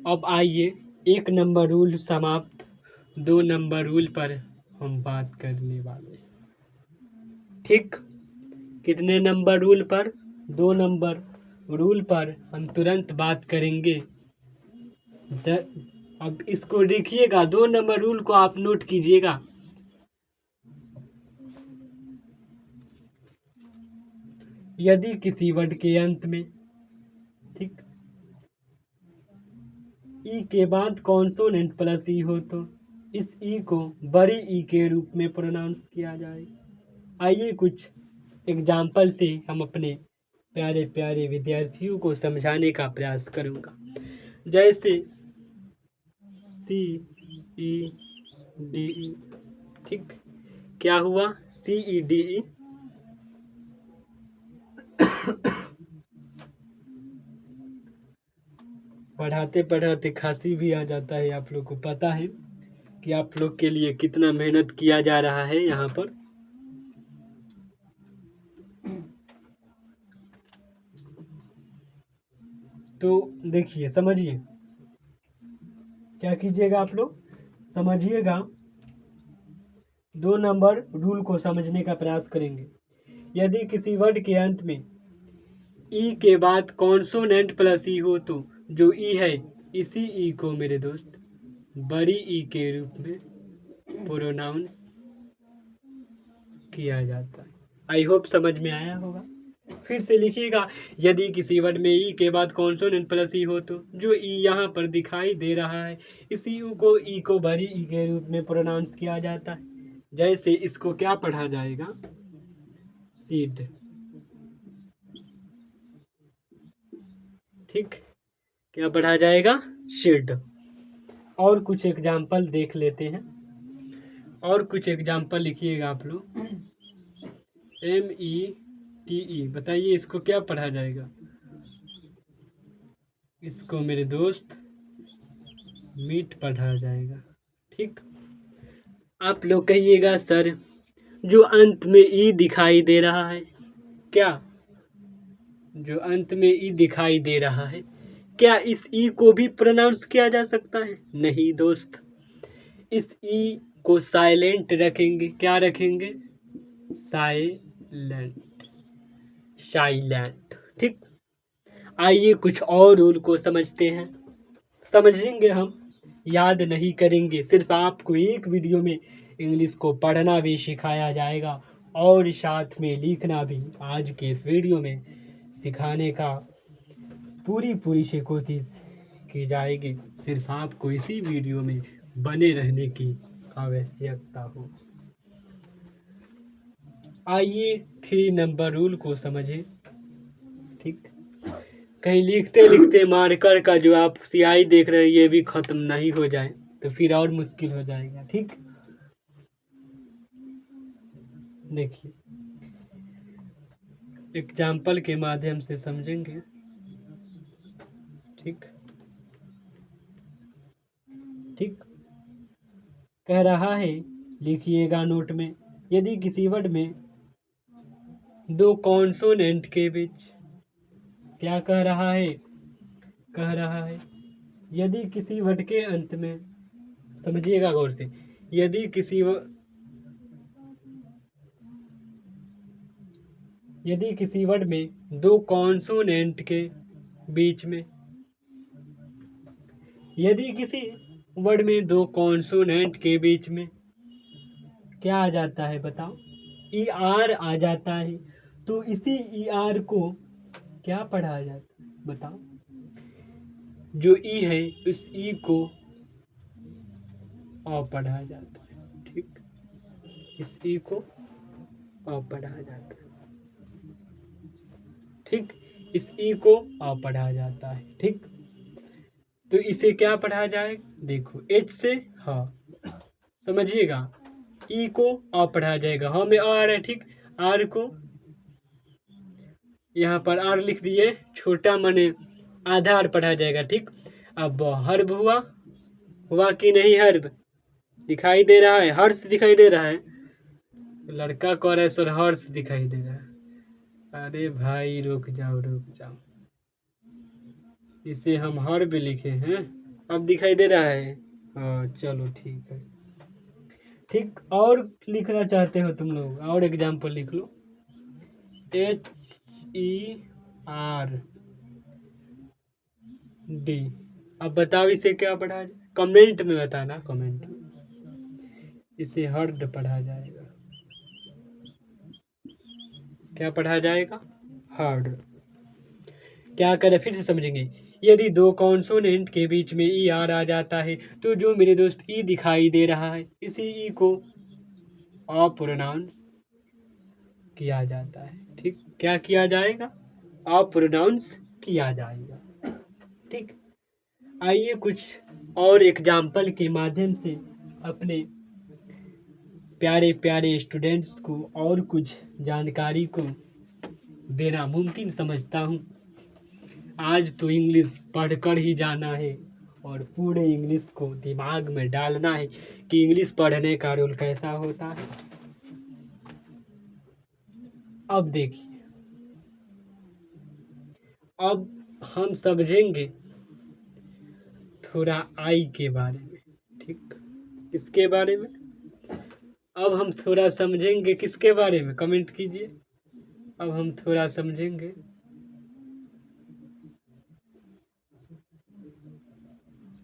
अब आइए एक नंबर रूल समाप्त, 2 नंबर रूल पर हम बात करने वाले हैं। ठीक, कितने नंबर रूल पर? 2 नंबर रूल पर हम तुरंत बात करेंगे। अब इसको देखिएगा, 2 नंबर रूल को आप नोट कीजिएगा। यदि किसी वर्ड के अंत में, ठीक, ई के बाद कॉन्सोनेंट प्लस ई हो तो इस ई को बड़ी ई के रूप में प्रोनाउंस किया जाए। आइए कुछ एग्जाम्पल से हम अपने प्यारे प्यारे विद्यार्थियों को समझाने का प्रयास करूँगा। जैसे सी ई डी ई, ठीक, क्या हुआ? सी ई डी ई। पढ़ाते पढ़ाते खांसी भी आ जाता है। आप लोग को पता है कि आप लोग के लिए कितना मेहनत किया जा रहा है यहाँ पर। तो देखिए, समझिए, क्या कीजिएगा आप लोग, समझिएगा। 2 नंबर रूल को समझने का प्रयास करेंगे। यदि किसी वर्ड के अंत में ई के बाद कॉन्सोनेंट प्लस ई हो तो जो ई है इसी ई को मेरे दोस्त बड़ी ई के रूप में प्रोनाउंस किया जाता है। आई होप समझ में आया होगा। फिर से लिखिएगा, यदि किसी वर्ड में ई के बाद कॉन्सोनेंट प्लस ई हो तो जो ई यहाँ पर दिखाई दे रहा है इसी ई को बड़ी ई के रूप में प्रोनाउंस किया जाता है। जैसे इसको क्या पढ़ा जाएगा? सीड। ठीक, क्या पढ़ा जाएगा? सीड। और कुछ एग्जाम्पल देख लेते हैं। और कुछ एग्जाम्पल लिखिएगा आप लोग। METE, बताइए इसको क्या पढ़ा जाएगा? इसको मेरे दोस्त मीट पढ़ा जाएगा। ठीक, आप लोग कहिएगा सर जो अंत में ई दिखाई दे रहा है, क्या जो अंत में ई दिखाई दे रहा है क्या इस ई को भी प्रोनाउंस किया जा सकता है? नहीं दोस्त, इस ई को साइलेंट रखेंगे। क्या रखेंगे? Silent, silent. ठीक, आइए कुछ और रूल को समझते हैं। समझेंगे हम, याद नहीं करेंगे। सिर्फ आपको एक वीडियो में इंग्लिश को पढ़ना भी सिखाया जाएगा और साथ में लिखना भी आज के इस वीडियो में सिखाने का पूरी से कोशिश की जाएगी। सिर्फ आपको इसी वीडियो में बने रहने की आवश्यकता हो। आइए 3 नंबर रूल को समझें। ठीक, कहीं लिखते लिखते मार्कर का जो आप स्याही देख रहे हैं ये भी खत्म नहीं हो जाए तो फिर और मुश्किल हो जाएगा। ठीक, देखिए एग्जाम्पल के माध्यम से समझेंगे। ठीक ठीक, कह रहा है, लिखिएगा नोट में, यदि किसी वर्ड में 2 कॉन्सोनेंट के बीच, क्या कह रहा है? कह रहा है यदि किसी वर्ड के अंत में, समझिएगा गौर से, यदि किसी वर्ड में 2 कॉन्सोनेंट के बीच में, यदि किसी वर्ड में 2 कॉन्सोनेंट के बीच में क्या आ जाता है बताओ? ई आर आ जाता है। तो इसी ई आर को क्या पढ़ा जाता है बताओ? जो ई है उस ई को अ पढ़ा जाता है। ठीक, इस ई को अ पढ़ा जाता है। ठीक, इस ई को अ पढ़ा जाता है। ठीक, तो इसे क्या पढ़ा जाए? देखो एच से ह, समझिएगा, ई को अ पढ़ा जाएगा। ह में आर है। ठीक, आर को यहाँ पर आर लिख दिए, छोटा मने आधा आर पढ़ा जाएगा। ठीक, अब हर्ब हुआ कि नहीं? हर्ब दिखाई दे रहा है, हर्ष दिखाई दे रहा है। लड़का कह रहा है सर हर्ष दिखाई दे रहा है। अरे भाई रुक जाओ, इसे हम हर्ब लिखे हैं, अब दिखाई दे रहा है। हाँ चलो ठीक है। ठीक, और लिखना चाहते हो तुम लोग? और एग्जाम्पल लिख लो। HERD, अब बताओ इसे क्या पढ़ा जाए? कमेंट में बताना, कमेंट में। इसे हर्ड पढ़ा जाएगा। क्या पढ़ा जाएगा? हर्ड। क्या करें, फिर से समझेंगे। यदि 2 कॉन्सोनेंट के बीच में ई आर आ जाता है तो जो मेरे दोस्त ई दिखाई दे रहा है, इसी ई को अप्रोनाउंस किया जाता है। ठीक, क्या किया जाएगा? अप्रोनाउंस किया जाएगा। ठीक, आइए कुछ और एग्जाम्पल के माध्यम से अपने प्यारे प्यारे स्टूडेंट्स को और कुछ जानकारी को देना मुमकिन समझता हूँ। आज तो इंग्लिश पढ़कर ही जाना है और पूरे इंग्लिश को दिमाग में डालना है कि इंग्लिश पढ़ने का रोल कैसा होता है। अब देखिए, अब हम समझेंगे थोड़ा आई के बारे में। ठीक, किसके बारे में? अब हम थोड़ा समझेंगे किसके बारे में? कमेंट कीजिए। अब हम थोड़ा समझेंगे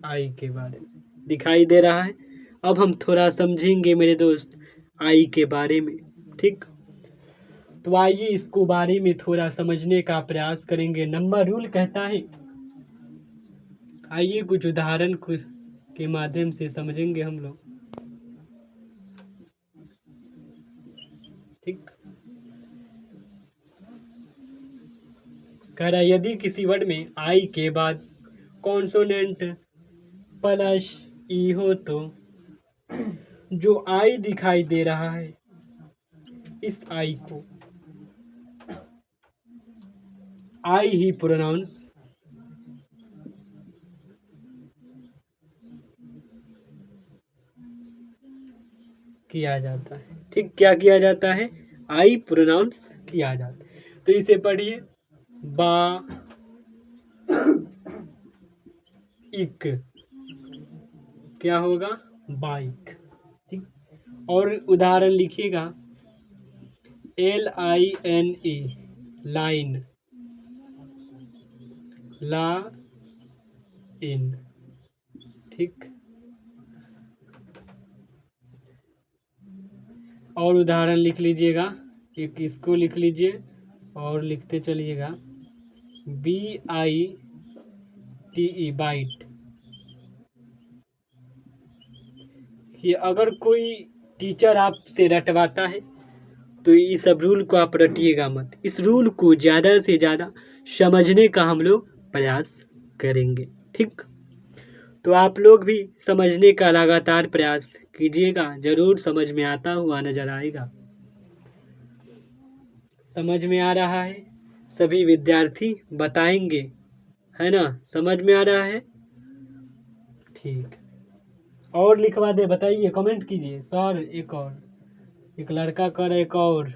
आई के बारे में। दिखाई दे रहा है? अब हम थोड़ा समझेंगे मेरे दोस्त आई के बारे में। ठीक, तो आइए इसको बारे में थोड़ा समझने का प्रयास करेंगे। नंबर रूल कहता है, आइए कुछ उदाहरण के माध्यम से समझेंगे हम लोग। ठीक, कह रहा है यदि किसी वर्ड में आई के बाद कॉन्सोनेंट प्लस ई हो तो जो आई दिखाई दे रहा है इस आई को आई ही प्रोनाउंस किया जाता है। ठीक, क्या किया जाता है? आई प्रोनाउंस किया जाता है। तो इसे पढ़िए, बा इक, क्या होगा? बाइक। ठीक, और उदाहरण लिखिएगा, LINE, लाइन, ला इन। ठीक, और उदाहरण लिख लीजिएगा, एक इसको लिख लीजिए और लिखते चलिएगा BITE बाइट। ये अगर कोई टीचर आपसे रटवाता है तो इस सब रूल को आप रटिएगा मत। इस रूल को ज़्यादा से ज़्यादा समझने का हम लोग प्रयास करेंगे, ठीक। तो आप लोग भी समझने का लगातार प्रयास कीजिएगा, ज़रूर समझ में आता हुआ नज़र आएगा। समझ में आ रहा है? सभी विद्यार्थी बताएंगे, है ना? समझ में आ रहा है? ठीक। और लिखवा दे, बताइए, कमेंट कीजिए सर। एक और, एक लड़का कर, एक और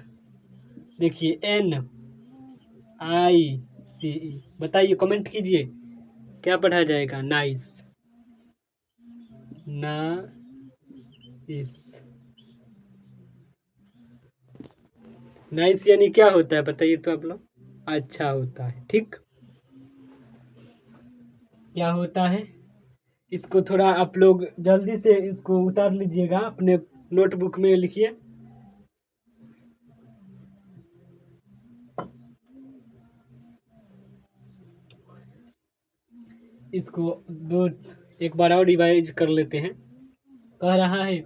देखिए NICE, बताइए, कमेंट कीजिए क्या पढ़ा जाएगा। नाइस, नाइस यानी क्या होता है बताइए तो आप लोग। अच्छा होता है, ठीक। क्या होता है, इसको थोड़ा आप लोग जल्दी से इसको उतार लीजिएगा, अपने नोटबुक में लिखिए। इसको एक बार और रिवाइज कर लेते हैं। कह रहा है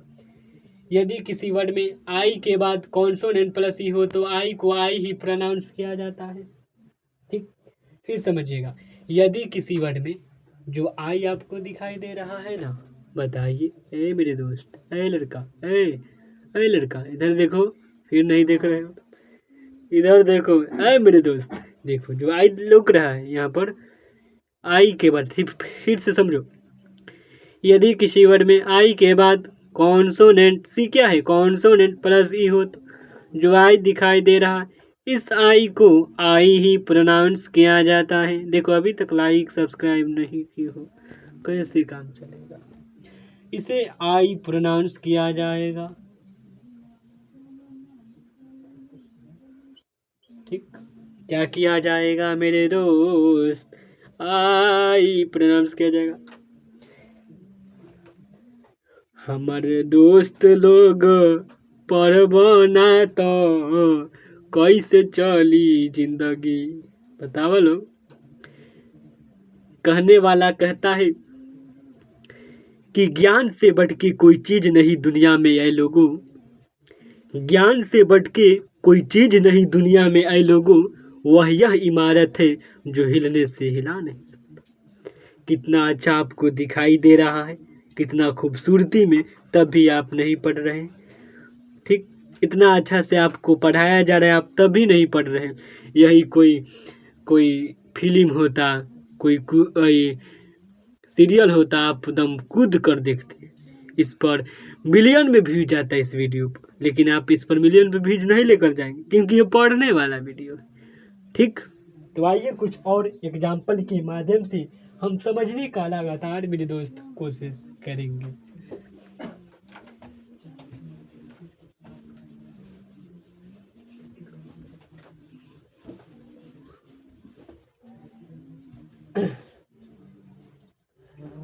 यदि किसी वर्ड में आई के बाद कॉन्सोनेंट प्लस ई हो तो आई को आई ही प्रोनाउंस किया जाता है, ठीक। फिर समझिएगा, यदि किसी वर्ड में जो आई आपको दिखाई दे रहा है ना, बताइए, ए मेरे दोस्त, ए लड़का, ए लड़का, इधर देखो, फिर नहीं देख रहे हो, इधर देखो, ए मेरे दोस्त, देखो जो आई लुक रहा है यहाँ पर, आई के बाद फिर से समझो, यदि किसी वर्ड में आई के बाद कॉन्सोनेंट, सी क्या है, कॉन्सोनेंट प्लस ई हो तो जो आई दिखाई दे रहा है इस आई को आई ही प्रोनाउंस किया जाता है। देखो अभी तक लाइक सब्सक्राइब नहीं की हो, कैसे काम चलेगा। इसे आई प्रोनाउंस किया जाएगा, ठीक। क्या किया जाएगा मेरे दोस्त, आई प्रोनाउंस किया जाएगा। हमारे दोस्त लोग पढ़बो ना तो कैसे चली जिंदगी, बताओ लोग। कहने वाला कहता है कि ज्ञान से बढ़ के कोई चीज नहीं दुनिया में ऐ लोगों, ज्ञान से बढ़ के कोई चीज नहीं दुनिया में ऐ लोगों, वह यह इमारत है जो हिलने से हिला नहीं सकता। कितना अच्छा आपको दिखाई दे रहा है, कितना खूबसूरती में, तब भी आप नहीं पढ़ रहे, ठीक। इतना अच्छा से आपको पढ़ाया जा रहा है, आप तब भी नहीं पढ़ रहे। यही कोई फिल्म होता, कोई सीरियल होता, आप एकदम कूद कर देखते। इस पर मिलियन में व्यूज जाता है इस वीडियो पर, लेकिन आप इस पर मिलियन में व्यूज नहीं लेकर जाएंगे क्योंकि ये पढ़ने वाला वीडियो है, ठीक। तो आइए कुछ और एग्जाम्पल के माध्यम से हम समझने का लगातार मेरे दोस्त कोशिश करेंगे।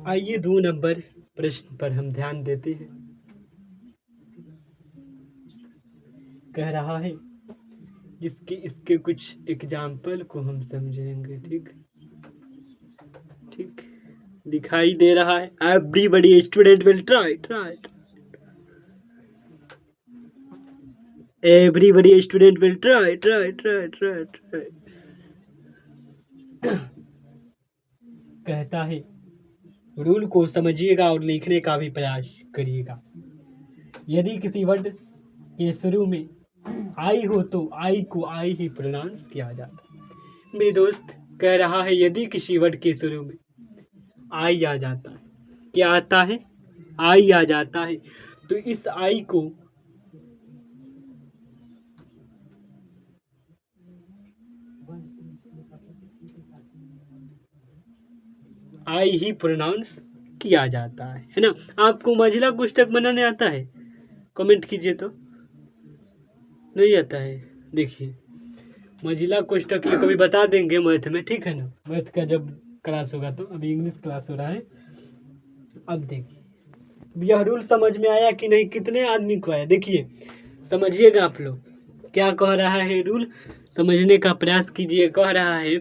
आइए 2 नंबर प्रश्न पर हम ध्यान देते हैं। कह रहा है जिसके इसके कुछ एग्जाम्पल को हम समझेंगे, ठीक ठीक। दिखाई दे रहा है, everybody student will try everybody student will try. कहता है रूल को समझिएगा और लिखने का भी प्रयास करिएगा। यदि किसी वर्ड के शुरू में आई हो तो आई को आई ही प्रोनाउंस किया जाता है। मेरे दोस्त कह रहा है यदि किसी वर्ड के शुरू में आई आ जाता है, क्या आता है, आई आ जाता है, तो इस आई को आई ही प्रोनाउंस किया जाता है ना। आपको महिला कोष्ठक बनाने आता है, कमेंट कीजिए तो। नहीं आता है, देखिए महिला कोष्ठक ये कभी बता देंगे मैथ में, ठीक है ना। मैथ का जब क्लास होगा तो, अभी इंग्लिश क्लास हो रहा है। अब देखिए यह रूल समझ में आया कि नहीं, कितने आदमी को आया। देखिए समझिएगा आप लोग क्या कह रहा है रूल, समझने का प्रयास कीजिए। कह रहा है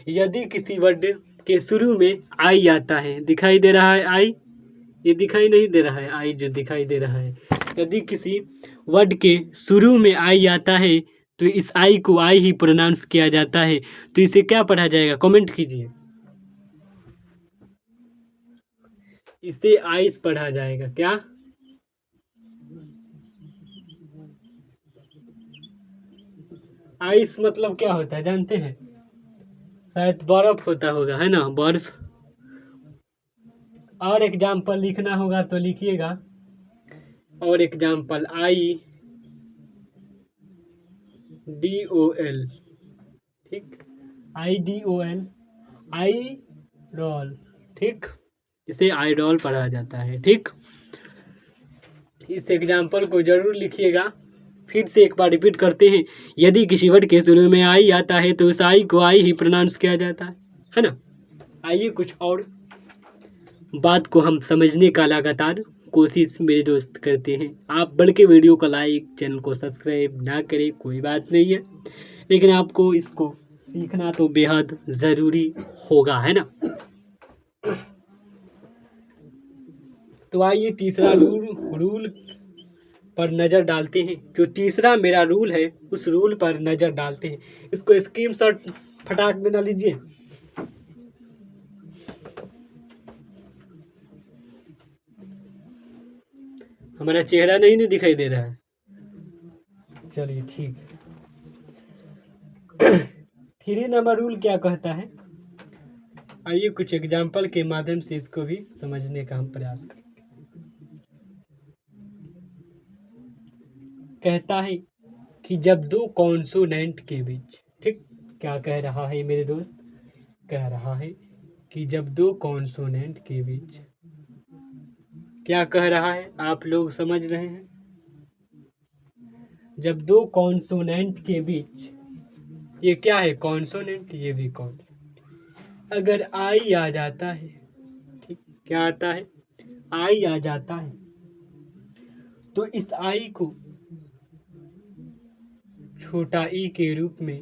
यदि किसी वर्ड के शुरू में आई आता है, दिखाई दे रहा है आई, ये दिखाई नहीं दे रहा है आई, जो दिखाई दे रहा है, यदि किसी वर्ड के शुरू में आई आता है तो इस आई को आई ही प्रोनाउंस किया जाता है। तो इसे क्या पढ़ा जाएगा, कमेंट कीजिए। इसे आइस पढ़ा जाएगा। क्या? आइस मतलब क्या होता है जानते हैं? शायद बर्फ होता होगा, है ना, बर्फ। और एग्जाम्पल लिखना होगा तो लिखिएगा। और एग्जाम्पल IDOL, ठीक, IDOL, आई डॉल, ठीक, इसे आइडॉल पढ़ा जाता है। ठीक, इस एग्जाम्पल को जरूर लिखिएगा। फिर से एक बार रिपीट करते हैं, यदि किसी वर्ड के शुरू में आई आता है तो उस आई को आई ही प्रोनाउंस किया जाता है ना। आइए कुछ और बात को हम समझने का लगातार कोशिश मेरे दोस्त करते हैं। आप बढ़ के वीडियो को लाइक, चैनल को सब्सक्राइब ना करें कोई बात नहीं है, लेकिन आपको इसको सीखना तो बेहद ज़रूरी होगा, है ना। तो आइए तीसरा रूल पर नज़र डालते हैं। जो तीसरा मेरा रूल है उस रूल पर नज़र डालते हैं। इसको स्क्रीनशॉट फटाक देना लीजिए। हमारा चेहरा नहीं दिखाई दे रहा है, चलिए ठीक है। 3 नंबर रूल क्या कहता है, आइए कुछ एग्जाम्पल के माध्यम से इसको भी समझने का हम प्रयास करें। कहता है कि जब दो कॉन्सोनेंट के बीच, ठीक, क्या कह रहा है मेरे दोस्त, कह रहा है कि जब दो कॉन्सोनेंट के बीच, क्या कह रहा है आप लोग समझ रहे हैं? जब दो कॉन्सोनेंट के बीच, ये क्या है कॉन्सोनेंट, ये भी कॉन्सोनेंट, अगर आई आ जाता है, ठीक, क्या आता है, आई आ जाता है, तो इस आई को छोटा ई के रूप में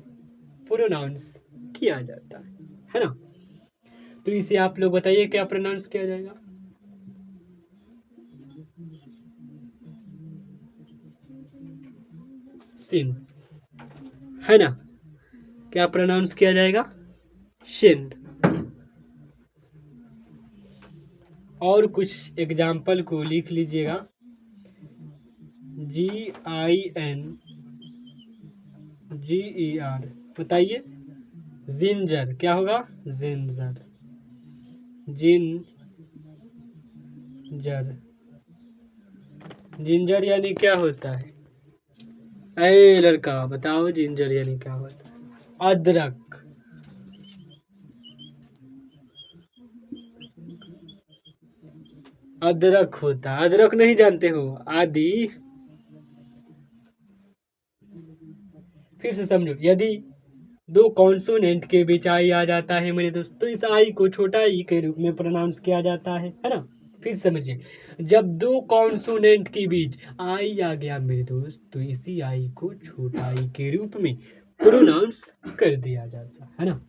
प्रोनाउंस किया जाता है ना। तो इसे आप लोग बताइए क्या प्रोनाउंस किया जाएगा। सिन, है ना, क्या प्रोनाउंस किया जाएगा, शिन। और कुछ एग्जाम्पल को लिख लीजिएगा। GINGER, बताइए। जिंजर, क्या होगा, जिंजर, जिंजर, जिंजर यानी क्या होता है, अरे लड़का बताओ जिंजर यानी क्या होता है। अदरक, अदरक होता है, अदरक नहीं जानते हो, आदि। फिर से समझो, यदि दो कॉन्सोनेंट के बीच आई आ जाता है मेरे दोस्त, तो इस आई को छोटा ई के रूप में प्रोनाउंस किया जाता है ना। फिर समझिए, जब दो कॉन्सोनेंट के बीच आई आ गया मेरे दोस्त, तो इसी आई को छोटा ई के रूप में प्रोनाउंस कर दिया जाता है ना।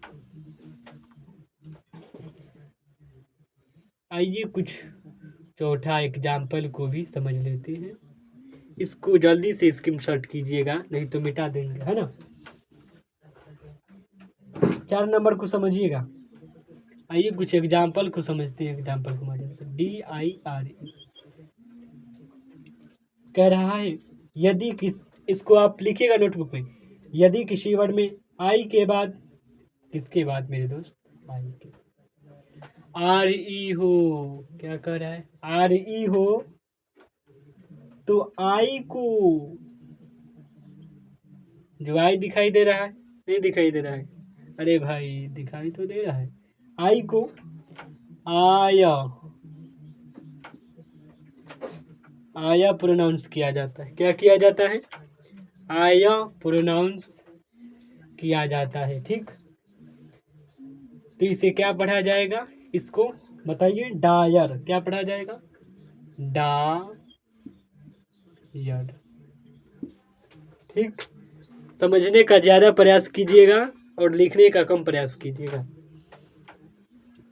आइए कुछ चौथा एग्जाम्पल को भी समझ लेते हैं। इसको जल्दी से स्क्रीनशॉट कीजिएगा, नहीं तो मिटा देंगे, है ना। 4 नंबर को समझिएगा। आइए कुछ एग्जाम्पल को समझते हैं। एग्जाम्पल के माध्यम से DIRE कह रहा है, यदि इसको आप लिखिएगा नोटबुक में। यदि किसी वर्ड में आई के बाद, किसके बाद मेरे दोस्त, आई के, RE हो, क्या कह रहा है, RE हो, तो आई को, जो आई दिखाई दे रहा है, नहीं दिखाई दे रहा है, अरे भाई दिखाई तो दे रहा है, आई को आया, आया प्रोनाउंस किया जाता है। क्या किया जाता है, आया प्रोनाउंस किया जाता है। ठीक, तो इसे क्या पढ़ा जाएगा, इसको बताइए। डायर, क्या पढ़ा जाएगा, डायर, ठीक, समझने का ज़्यादा प्रयास कीजिएगा और लिखने का कम प्रयास कीजिएगा।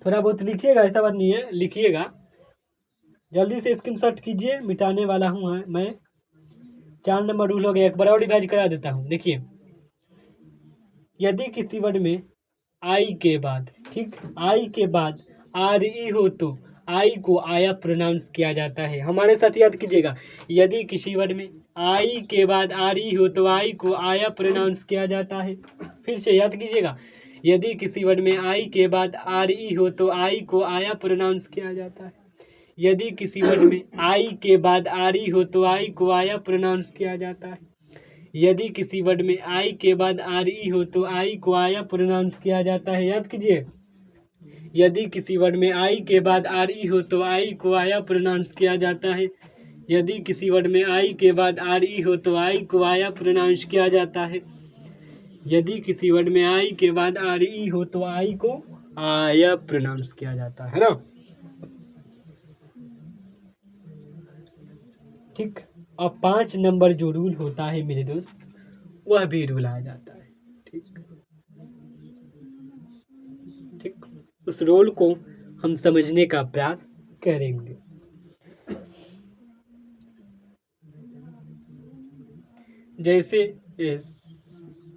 थोड़ा बहुत लिखिएगा, ऐसा बात नहीं है, लिखिएगा। जल्दी से स्क्रीनशॉट कीजिए, मिटाने वाला हूँ मैं। 4 नंबर रूल हो गया। एक बार और रिवाइज करा देता हूँ। देखिए, यदि किसी वर्ड में आई के बाद, ठीक, आई के बाद आर ई हो तो आई को आया प्रोनाउंस किया जाता है। हमारे साथ याद कीजिएगा, यदि किसी वर्ड में आई के बाद आर ई हो तो आई को आया प्रोनाउंस किया जाता है। फिर से याद कीजिएगा, यदि किसी वर्ड में आई के बाद आर ई हो तो आई को आया प्रोनाउंस किया जाता है। यदि किसी वर्ड में आई के बाद आर ई हो तो आई को आया प्रोनाउंस किया जाता है। यदि किसी वर्ड में आई के बाद आर ई हो तो आई को आया प्रोनाउंस किया जाता है। याद कीजिए, यदि किसी वर्ड में आई के बाद आर ई हो तो आई को आया प्रोनाउंस किया जाता है। यदि किसी वर्ड में आई के बाद आर ई हो तो आई को आया प्रोनाउंस किया जाता है। यदि किसी वर्ड में आई के बाद आर ई हो तो आई को आया प्रोनाउंस किया जाता है ना। ठीक, अब 5 नंबर जो रूल होता है मेरे दोस्त, वह भी रूल आ जाता है। ठीक ठीक, उस रोल को हम समझने का प्रयास करेंगे। जैसे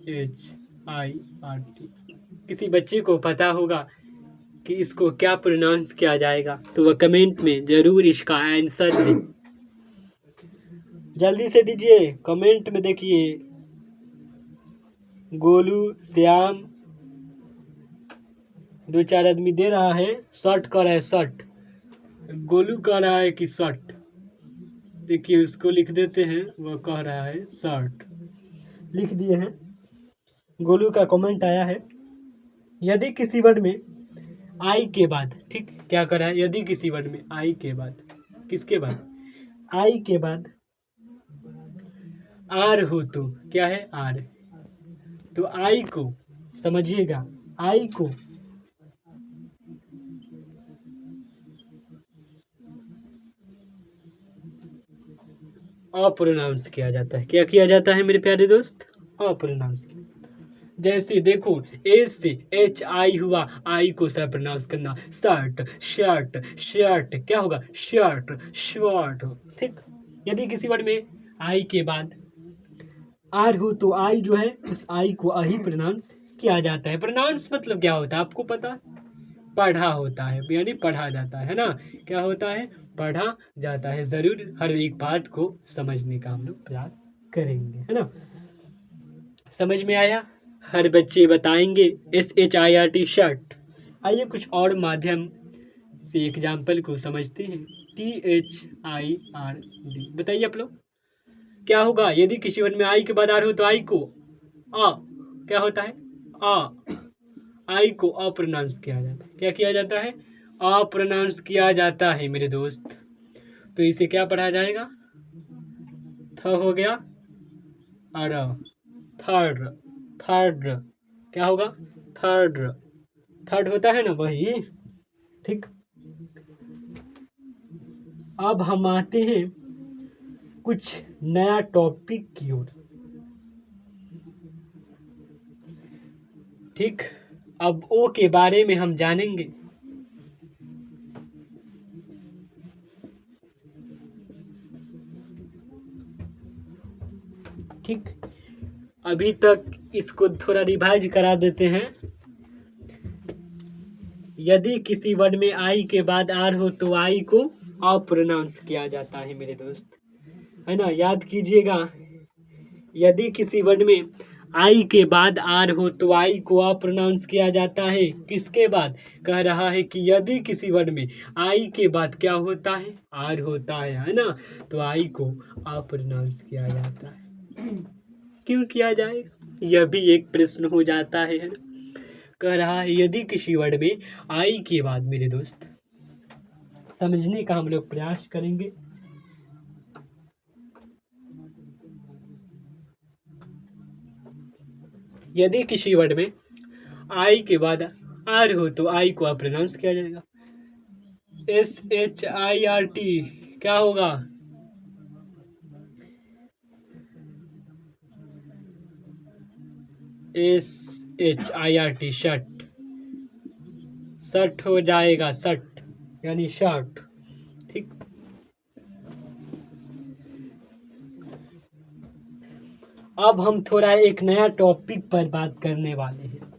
SHIRT, किसी बच्चे को पता होगा कि इसको क्या प्रोनाउंस किया जाएगा तो वह कमेंट में ज़रूर इसका आंसर दे। जल्दी से दीजिए, कमेंट में देखिए। गोलू, श्याम, 2-4 आदमी दे रहा है। शर्ट कह रहा है, शर्ट। गोलू कह रहा है कि शर्ट। देखिए, उसको लिख देते हैं, वह कह रहा है शर्ट। लिख दिए हैं। गोलू का कमेंट आया है। यदि किसी वर्ड में आई के बाद, ठीक, क्या कर रहा है, यदि किसी वर्ड में आई के बाद, किसके बाद, आई के बाद आर हो तो क्या है, आर, तो आई को समझिएगा, आई को अप्रोनाउंस किया जाता है। क्या किया जाता है मेरे प्यारे दोस्त, अप्रोनाउंस। जैसे देखो, ए से एच आई हुआ, आई को सर प्रोनाउंस करना, शर्ट, शर्ट, शर्ट, क्या होगा, शर्ट, शर्ट। ठीक, यदि किसी वर्ड में आई के बाद आर हो तो आई जो है, उस आई को अही प्रोनाउंस किया जाता है। प्रोनाउंस मतलब क्या होता है आपको पता, पढ़ा होता है, यानी पढ़ा जाता है ना। क्या होता है, पढ़ा जाता है। जरूर हर एक बात को समझने का हम लोग प्रयास करेंगे, है ना। समझ में आया, हर बच्चे बताएंगे SHIRT, शर्ट। आइए कुछ और माध्यम से एग्जाम्पल को समझते हैं। THIRD, बताइए आप लोग क्या होगा। यदि किसी वर्ड में आई के बाद आर हो तो आई को क्या होता है, आई को अप्रोनाउंस किया जाता है। क्या किया जाता है, अप्रोनाउंस किया जाता है मेरे दोस्त। तो इसे क्या पढ़ा जाएगा, थ हो गया, और थर्ड, थर्ड, क्या होगा, थर्ड, थर्ड होता है ना वही। ठीक, अब हम आते हैं कुछ नया टॉपिक की ओर। ठीक, अब ओ के बारे में हम जानेंगे। ठीक, अभी तक इसको थोड़ा रिवाइज करा देते हैं। यदि किसी वर्ड में आई के बाद आर हो तो आई को अप्रोनाउंस किया जाता है मेरे दोस्त, है ना। याद कीजिएगा, यदि किसी वर्ड में आई के बाद आर हो तो आई को अप्रोनाउंस किया जाता है। किसके बाद, कह रहा है कि यदि किसी वर्ड में आई के बाद क्या होता है, आर होता है ना, तो आई को अप्रोनाउंस किया जाता है। क्यों किया जाएगा, यह भी एक प्रश्न हो जाता है ना। कह रहा है यदि किसी वर्ड में आई के बाद मेरे दोस्त, समझने का हम लोग प्रयास करेंगे। यदि किसी वर्ड में आई के बाद आर हो तो आई को प्रोनाउंस किया जाएगा। SHIRT क्या होगा, SHIRT शर्ट, शर्ट हो जाएगा शर्ट यानी शर्ट। ठीक, अब हम थोड़ा एक नया टॉपिक पर बात करने वाले हैं।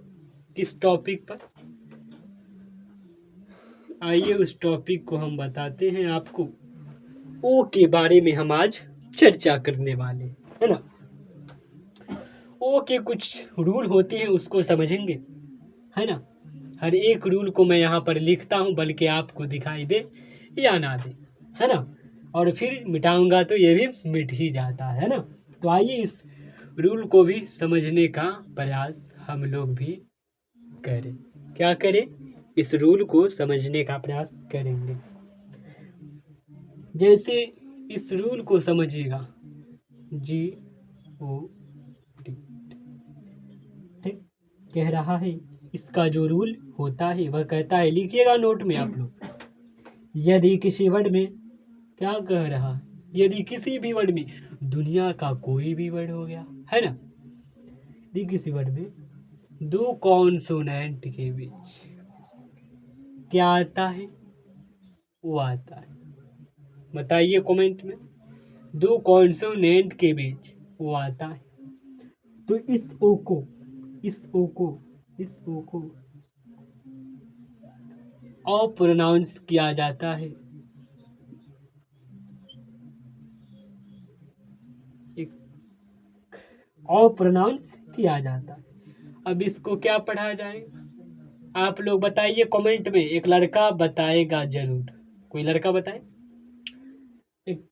किस टॉपिक पर? आइए उस टॉपिक को हम बताते हैं आपको। ओ के बारे में हम आज चर्चा करने वाले हैं, है ना। ओ के कुछ रूल होते हैं, उसको समझेंगे, है ना। हर एक रूल को मैं यहाँ पर लिखता हूँ, बल्कि आपको दिखाई दे या ना दे, है ना। और फिर मिटाऊंगा तो ये भी मिट ही जाता है ना। तो आइए इस रूल को भी समझने का प्रयास हम लोग भी करें। क्या करें? इस रूल को समझने का प्रयास करेंगे। जैसे इस रूल को समझिएगा, GOT, ठीक, कह रहा है इसका जो रूल होता है वह कहता है, लिखिएगा नोट में आप लोग, यदि किसी वर्ड में, क्या कह रहा है, यदि किसी भी वर्ड में, दुनिया का कोई भी वर्ड हो गया, है ना, यदि किसी वर्ड में दो कॉन्सोनेंट के बीच क्या आता है, वो आता है। बताइए कमेंट में, दो कॉन्सोनेंट के बीच वो आता है। तो इस ओ को अप्रोनाउंस किया जाता है। अप्रोनाउंस किया जाता है। अब इसको क्या पढ़ा जाएगा? आप लोग बताइए कमेंट में, एक लड़का बताएगा जरूर। कोई लड़का बताए? एक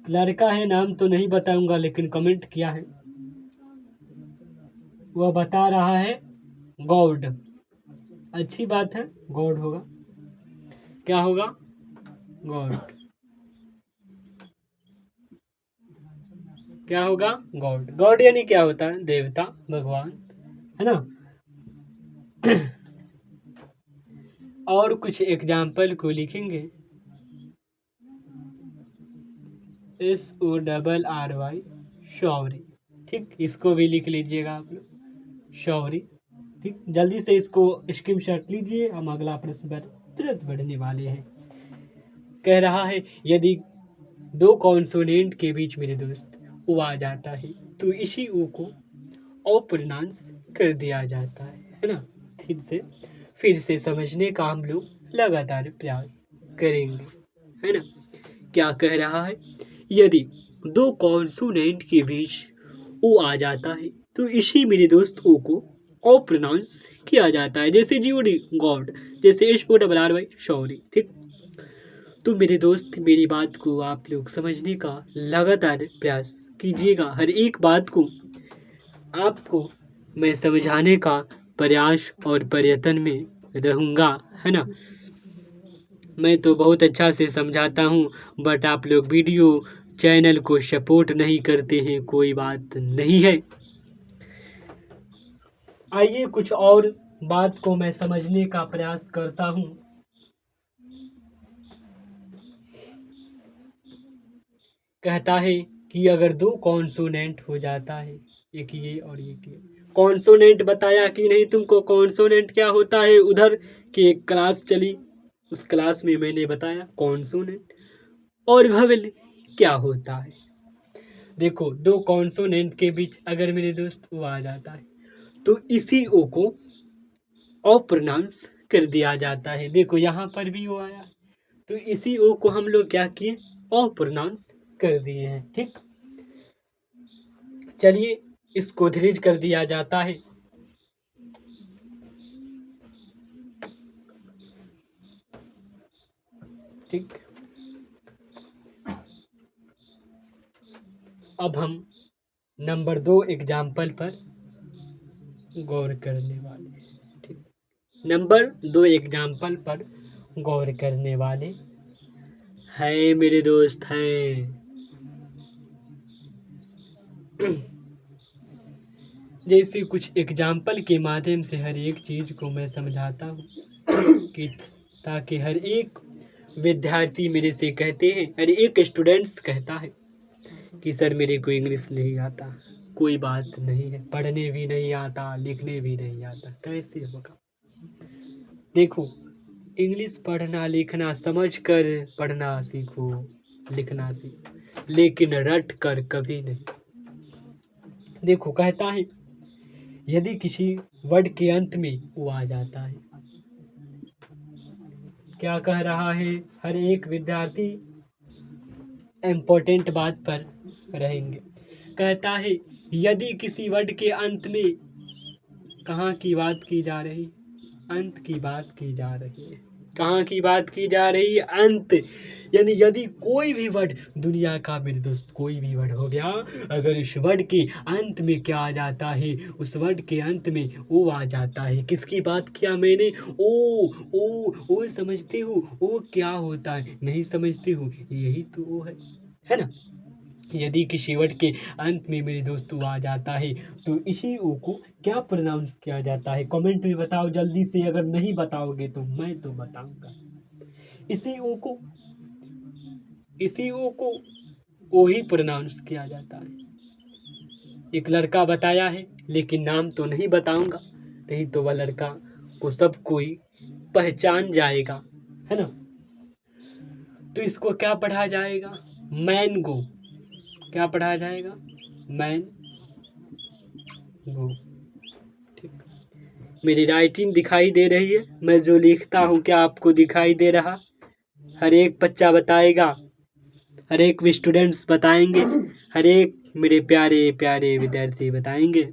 लड़का है, नाम तो नहीं बताऊंगा, लेकिन कमेंट किया है, वह बता रहा है गॉड। अच्छी बात है, गॉड होगा। क्या होगा? गॉड। क्या होगा? गॉड। गॉड यानी क्या होता है? देवता, भगवान, है ना। और कुछ एग्जाम्पल को लिखेंगे, SORRY, शौरी। ठीक, इसको भी लिख लीजिएगा आप लोग, शौरी। ठीक, जल्दी से इसको स्क्रीनशॉट लीजिए, हम अगला प्रश्न पर तुरंत बढ़ने वाले हैं। कह रहा है, यदि दो कॉन्सोनेंट के बीच मेरे दोस्त ओ आ जाता है तो इसी ओ को अप्रोनाउंस कर दिया जाता है ना। फिर से समझने का हम लोग लगातार प्रयास करेंगे, है ना। क्या कह रहा है? यदि दो कॉन्सोनेंट के बीच ओ आ जाता है तो इसी मेरे दोस्त ओ को अप्रोनाउंस किया जाता है। जैसे GOD गॉड, जैसे SORRY शौरी। ठीक, तो मेरे दोस्त मेरी बात को आप लोग समझने का लगातार प्रयास कीजिएगा। हर एक बात को आपको मैं समझाने का प्रयास और प्रयत्न में रहूँगा, है ना। मैं तो बहुत अच्छा से समझाता हूँ, बट आप लोग वीडियो चैनल को सपोर्ट नहीं करते हैं, कोई बात नहीं है। आइए कुछ और बात को मैं समझने का प्रयास करता हूँ। कहता है कि अगर दो कॉन्सोनेंट हो जाता है, एक ये और एक ये। कॉन्सोनेंट बताया कि नहीं तुमको? कॉन्सोनेंट क्या होता है? उधर की एक क्लास चली, उस क्लास में मैंने बताया कॉन्सोनेंट और वोवेल क्या होता है। देखो, दो कॉन्सोनेंट के बीच अगर मेरे दोस्त वो आ जाता है तो इसी ओ को अप्रोनाउंस कर दिया जाता है। देखो यहाँ पर भी वो आया, तो इसी ओ को हम लोग क्या किए? अप्रोनाउंस कर दिए हैं। ठीक, चलिए इसको धीरेज कर दिया जाता है। ठीक, अब हम नंबर 2 एग्जाम्पल पर गौर करने वाले हैं। ठीक, नंबर 2 एग्जाम्पल पर गौर करने वाले हैं मेरे दोस्त हैं। जैसे कुछ एग्जाम्पल के माध्यम से हर एक चीज़ को मैं समझाता हूँ कि ताकि हर एक विद्यार्थी मेरे से कहते हैं, हर एक स्टूडेंट्स कहता है कि सर मेरे को इंग्लिश नहीं आता, कोई बात नहीं है, पढ़ने भी नहीं आता, लिखने भी नहीं आता, कैसे होगा। देखो, इंग्लिश पढ़ना लिखना समझ कर पढ़ना सीखो, लिखना सीखो, लेकिन रट कर कभी नहीं। देखो, कहता है यदि किसी वर्ड के अंत में वो आ जाता है, क्या कह रहा है, हर एक विद्यार्थी इम्पोर्टेंट बात पर रहेंगे। कहता है यदि किसी वर्ड के अंत में, कहाँ की बात की जा रही, अंत की बात की जा रही है, कहाँ की बात की जा रही है, अंत। यानी यदि कोई भी वर्ड, दुनिया का मेरे दोस्त कोई भी वर्ड हो गया, अगर उस वर्ड के अंत में क्या आ जाता है, उस वर्ड के अंत में ओ आ जाता है। किसकी बात किया मैंने, ओ समझते हो ओ क्या होता है, नहीं समझते हो, यही तो वो है ना। यदि किसी वर्ड के अंत में मेरे दोस्तों आ जाता है तो इसी ओ को क्या प्रोनाउंस किया जाता है, कमेंट में बताओ जल्दी से। अगर नहीं बताओगे तो मैं तो बताऊंगा। इसी ओ को ओ ही प्रोनाउंस किया जाता है। एक लड़का बताया है, लेकिन नाम तो नहीं बताऊंगा, नहीं तो वह लड़का को सब कोई पहचान जाएगा, है ना। तो इसको क्या पढ़ा जाएगा, मैंगो। क्या पढ़ा जाएगा, मैन गो। ठीक, मेरी राइटिंग दिखाई दे रही है, मैं जो लिखता हूँ क्या आपको दिखाई दे रहा। हर एक बच्चा बताएगा, हर एक स्टूडेंट्स बताएंगे, हर एक मेरे प्यारे प्यारे विद्यार्थी बताएंगे।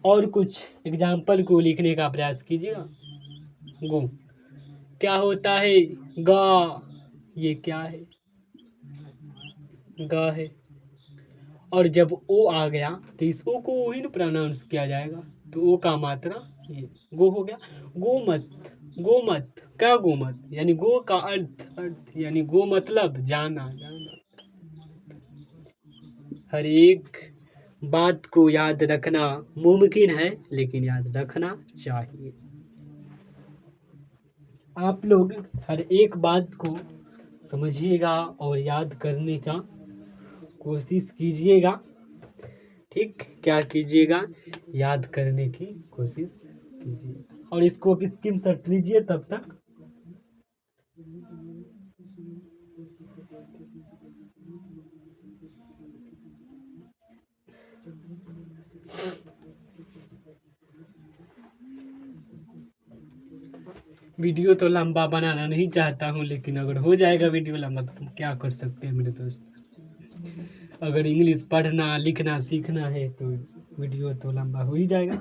और कुछ एग्जाम्पल को लिखने का प्रयास कीजिएगा। गो क्या होता है, गा, ये क्या है, गा है। और जब ओ आ गया तो इस ओ को ही प्रोनाउंस किया जाएगा, तो ओ का मात्रा ये गो हो गया। गोमत, गोमत क्या, गोमत यानी गो का अर्थ यानी गो मतलब जाना, जाना। हर एक बात को याद रखना मुमकिन है, लेकिन याद रखना चाहिए। आप लोग हर एक बात को समझिएगा और याद करने का कोशिश कीजिएगा। ठीक, क्या कीजिएगा, याद करने की कोशिश कीजिए। और इसको स्क्रीनशॉट लीजिए तब तक। वीडियो तो लंबा बनाना नहीं चाहता हूँ, लेकिन अगर हो जाएगा वीडियो लंबा तो क्या कर सकते हैं मेरे दोस्त। अगर इंग्लिश पढ़ना लिखना सीखना है तो वीडियो तो लंबा हो ही जाएगा,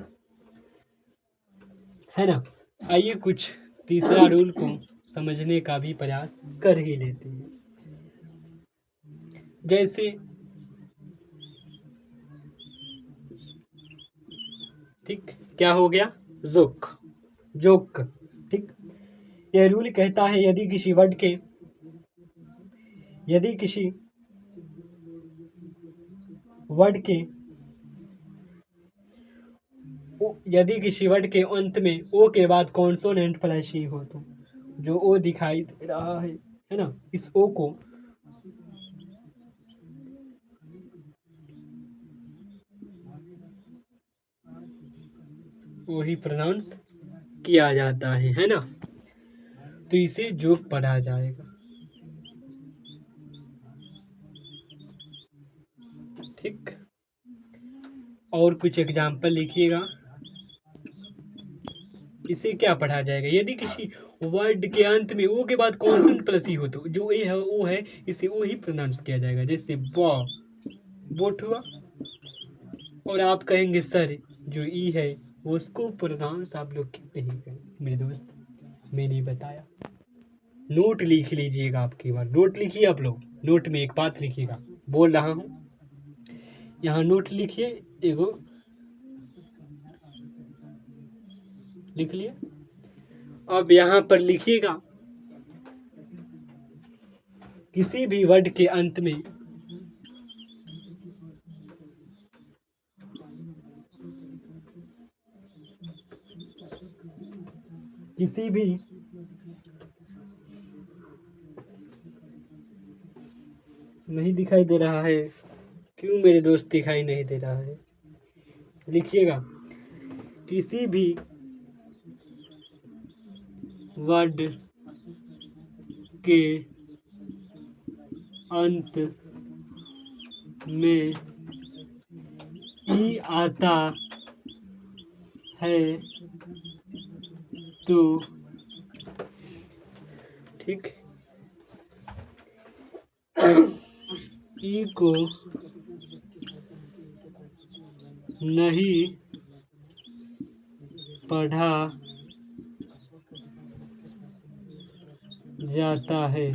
है ना। आइए कुछ तीसरा रूल को समझने का भी प्रयास कर ही लेते हैं। जैसे ठीक, क्या हो गया, जोक, जोक। ठीक, यह रूल कहता है यदि किसी वर्ड के, यदि किसी वर्ड के यदि किसी वर्ड के अंत में ओ के बाद कॉन्सोनेंट प्लस ही हो, तो जो ओ दिखाई दे रहा है ना, इस ओ को वो ही प्रोनाउंस किया जाता है ना। तो इसे जोक पढ़ा जाएगा। ठीक, और कुछ एग्जाम्पल लिखिएगा। इसे क्या पढ़ा जाएगा, यदि किसी वर्ड के अंत में ओ के बाद कॉन्सोनेंट प्लस ही हो तो जो ए है ओ है, इसे ओ ही प्रोनाउंस किया जाएगा। जैसे बॉ, बोट हुआ। और आप कहेंगे सर जो ई है वो उसको प्रोनाउंस आप लोग क्यों नहीं करें, मेरे दोस्त मैंने बताया। नोट लिख लीजिएगा, आपकी बार नोट लिखिए आप लोग। नोट में एक बात लिखिएगा, बोल रहा हूँ, यहाँ नोट लिखिए एगो, लिख लिए। अब यहाँ पर लिखिएगा किसी भी वर्ड के अंत में किसी भी नहीं दिखाई दे रहा है, क्यों मेरे दोस्त दिखाई नहीं दे रहा है? लिखिएगा, किसी भी वर्ड के अंत में ई आता है तो ठीक, ई को नहीं पढ़ा जाता है।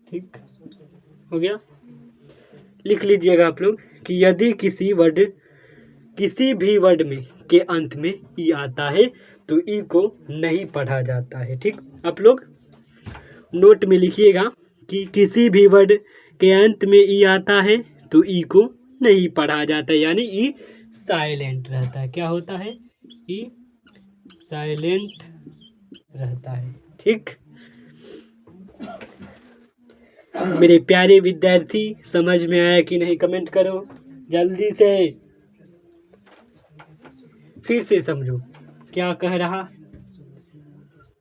ठीक हो गया? लिख लीजिएगा आप लोग कि यदि किसी भी वर्ड में के अंत में ई आता है तो ई को नहीं पढ़ा जाता है। ठीक, आप लोग नोट में लिखिएगा कि किसी भी वर्ड के अंत में ई आता है तो ई को नहीं पढ़ा जाता है, यानी ई साइलेंट रहता है। क्या होता है? ई साइलेंट रहता है। ठीक, मेरे प्यारे विद्यार्थी, समझ में आया कि नहीं? कमेंट करो जल्दी से, फिर से समझो क्या कह रहा।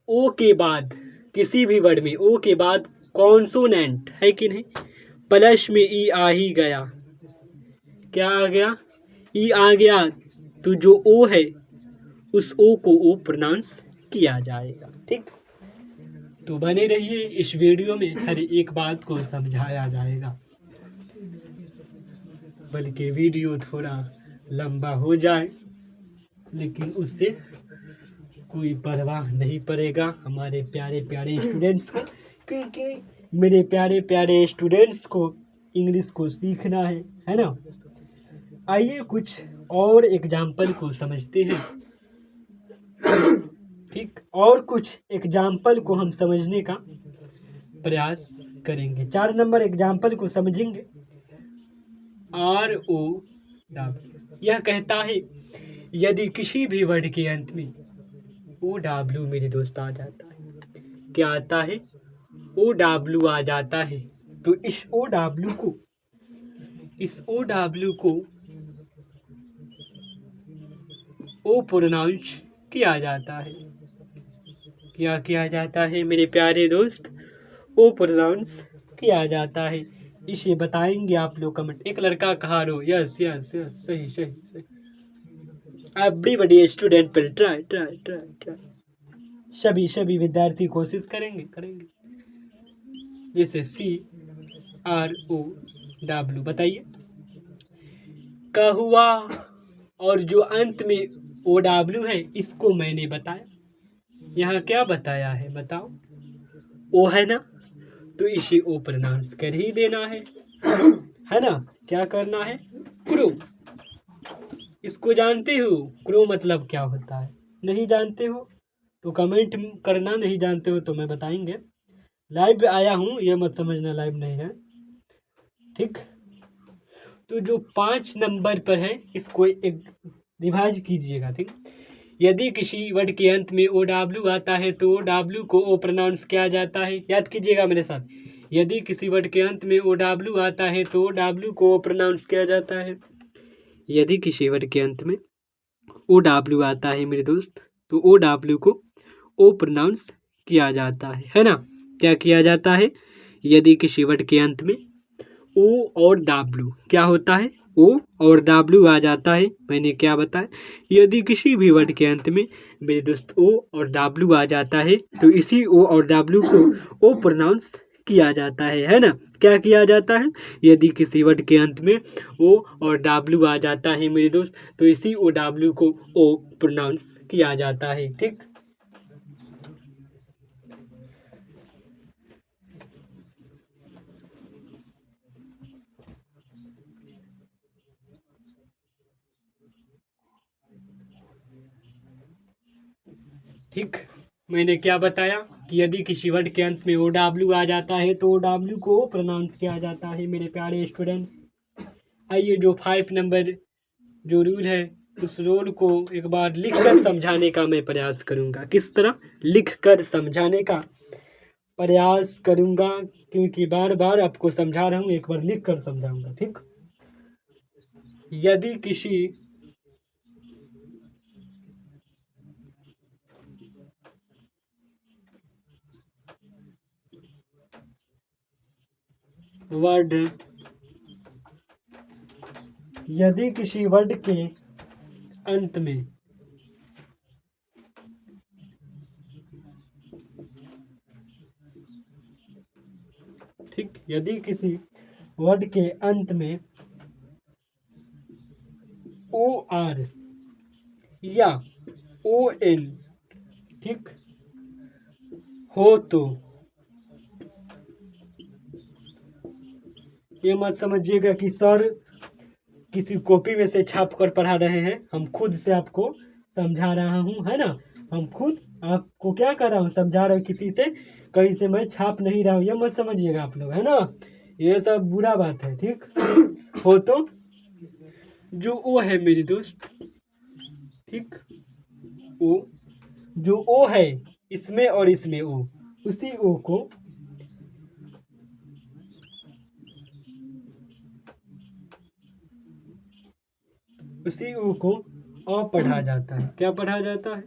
ओ के बाद किसी भी वर्ड में ओ के बाद कॉन्सोनेंट है कि नहीं? प्लस में ई आ ही गया। क्या आ गया? ई आ गया, तो जो ओ है उस ओ को ओ प्रोनाउंस किया जाएगा। ठीक, तो बने रहिए, इस वीडियो में हर एक बात को समझाया जाएगा, बल्कि वीडियो थोड़ा लंबा हो जाए लेकिन उससे कोई परवाह नहीं पड़ेगा हमारे प्यारे प्यारे स्टूडेंट्स को, क्योंकि मेरे प्यारे प्यारे स्टूडेंट्स को इंग्लिश को सीखना है ना। आइए कुछ और एग्जाम्पल को समझते हैं। ठीक, और कुछ एग्जाम्पल को हम समझने का प्रयास करेंगे। 4 नंबर एग्जाम्पल को समझेंगे। RO यह कहता है यदि किसी भी वर्ड के अंत में OW मेरे दोस्त आ जाता है। क्या आता है? OW आ जाता है, तो इस OW को ओ प्रोनाउंस किया जाता है। क्या किया जाता है मेरे प्यारे दोस्त? ओ प्रोनाउंस किया जाता है। इसे बताएंगे आप लोग कमेंट। एक लड़का कहा रो, यस यस यस, सही सही सही। Everybody student will try try try try. सभी विद्यार्थी कोशिश करेंगे। जैसे CROW, बताइए। कहुआ, और जो अंत में OW है इसको मैंने बताया। यहाँ क्या बताया है बताओ? ओ है ना, तो इसे ओ प्रोनाउंस कर ही देना है ना। क्या करना है? क्रो। इसको जानते हो? क्रो मतलब क्या होता है? नहीं जानते हो तो कमेंट करना, नहीं जानते हो तो मैं बताएंगे। लाइव आया हूँ, ये मत समझना लाइव नहीं है। ठीक, तो जो 5 नंबर पर है इसको एक रिवाइज कीजिएगा। ठीक, यदि किसी वर्ड के अंत में OW आता है तो OW को ओ प्रोनाउंस किया जाता है। याद कीजिएगा मेरे साथ, यदि किसी वर्ड के अंत में OW आता है तो OW को ओ प्रोनाउंस किया जाता है। यदि किसी वर्ड के अंत में OW आता है मेरे दोस्त तो OW को ओ प्रोनाउंस किया जाता है ना। क्या किया जाता है? यदि किसी वर्ड के अंत में O और W क्या होता है? O और W आ जाता है। मैंने क्या बताया? यदि किसी भी वर्ड के अंत में मेरे दोस्त O और W आ जाता है तो इसी O और W को O प्रोनाउंस किया जाता है ना। क्या किया जाता है? यदि किसी वर्ड के अंत में O और W आ जाता है मेरे दोस्त तो इसी OW को O प्रोनाउंस किया जाता है। ठीक, ठीक, मैंने क्या बताया कि यदि किसी वर्ड के अंत में OW आ जाता है तो OW को प्रोनाउंस किया जाता है मेरे प्यारे स्टूडेंट्स। आइए जो 5 नंबर जो रूल है उस रूल को एक बार लिखकर समझाने का मैं प्रयास करूंगा। किस तरह लिखकर समझाने का प्रयास करूँगा, क्योंकि बार बार आपको समझा रहा हूँ, एक बार लिख कर समझाऊंगा। ठीक, यदि किसी वर्ड के अंत में ठीक, यदि किसी वर्ड के अंत में OR या ON ठीक हो तो ये मत समझिएगा कि सर किसी कॉपी में से छाप कर पढ़ा रहे हैं, हम खुद से आपको समझा रहा हूँ, है ना। हम खुद आपको क्या कर रहा हूँ, समझा रहा हूँ, किसी से कहीं से मैं छाप नहीं रहा हूँ, ये मत समझिएगा आप लोग, है ना। ये सब बुरा बात है। ठीक, हो तो जो ओ है मेरी दोस्त, ठीक, ओ जो ओ है इसमें और इसमें ओ, उसी ओ को अ पढ़ा जाता है। क्या पढ़ा जाता है?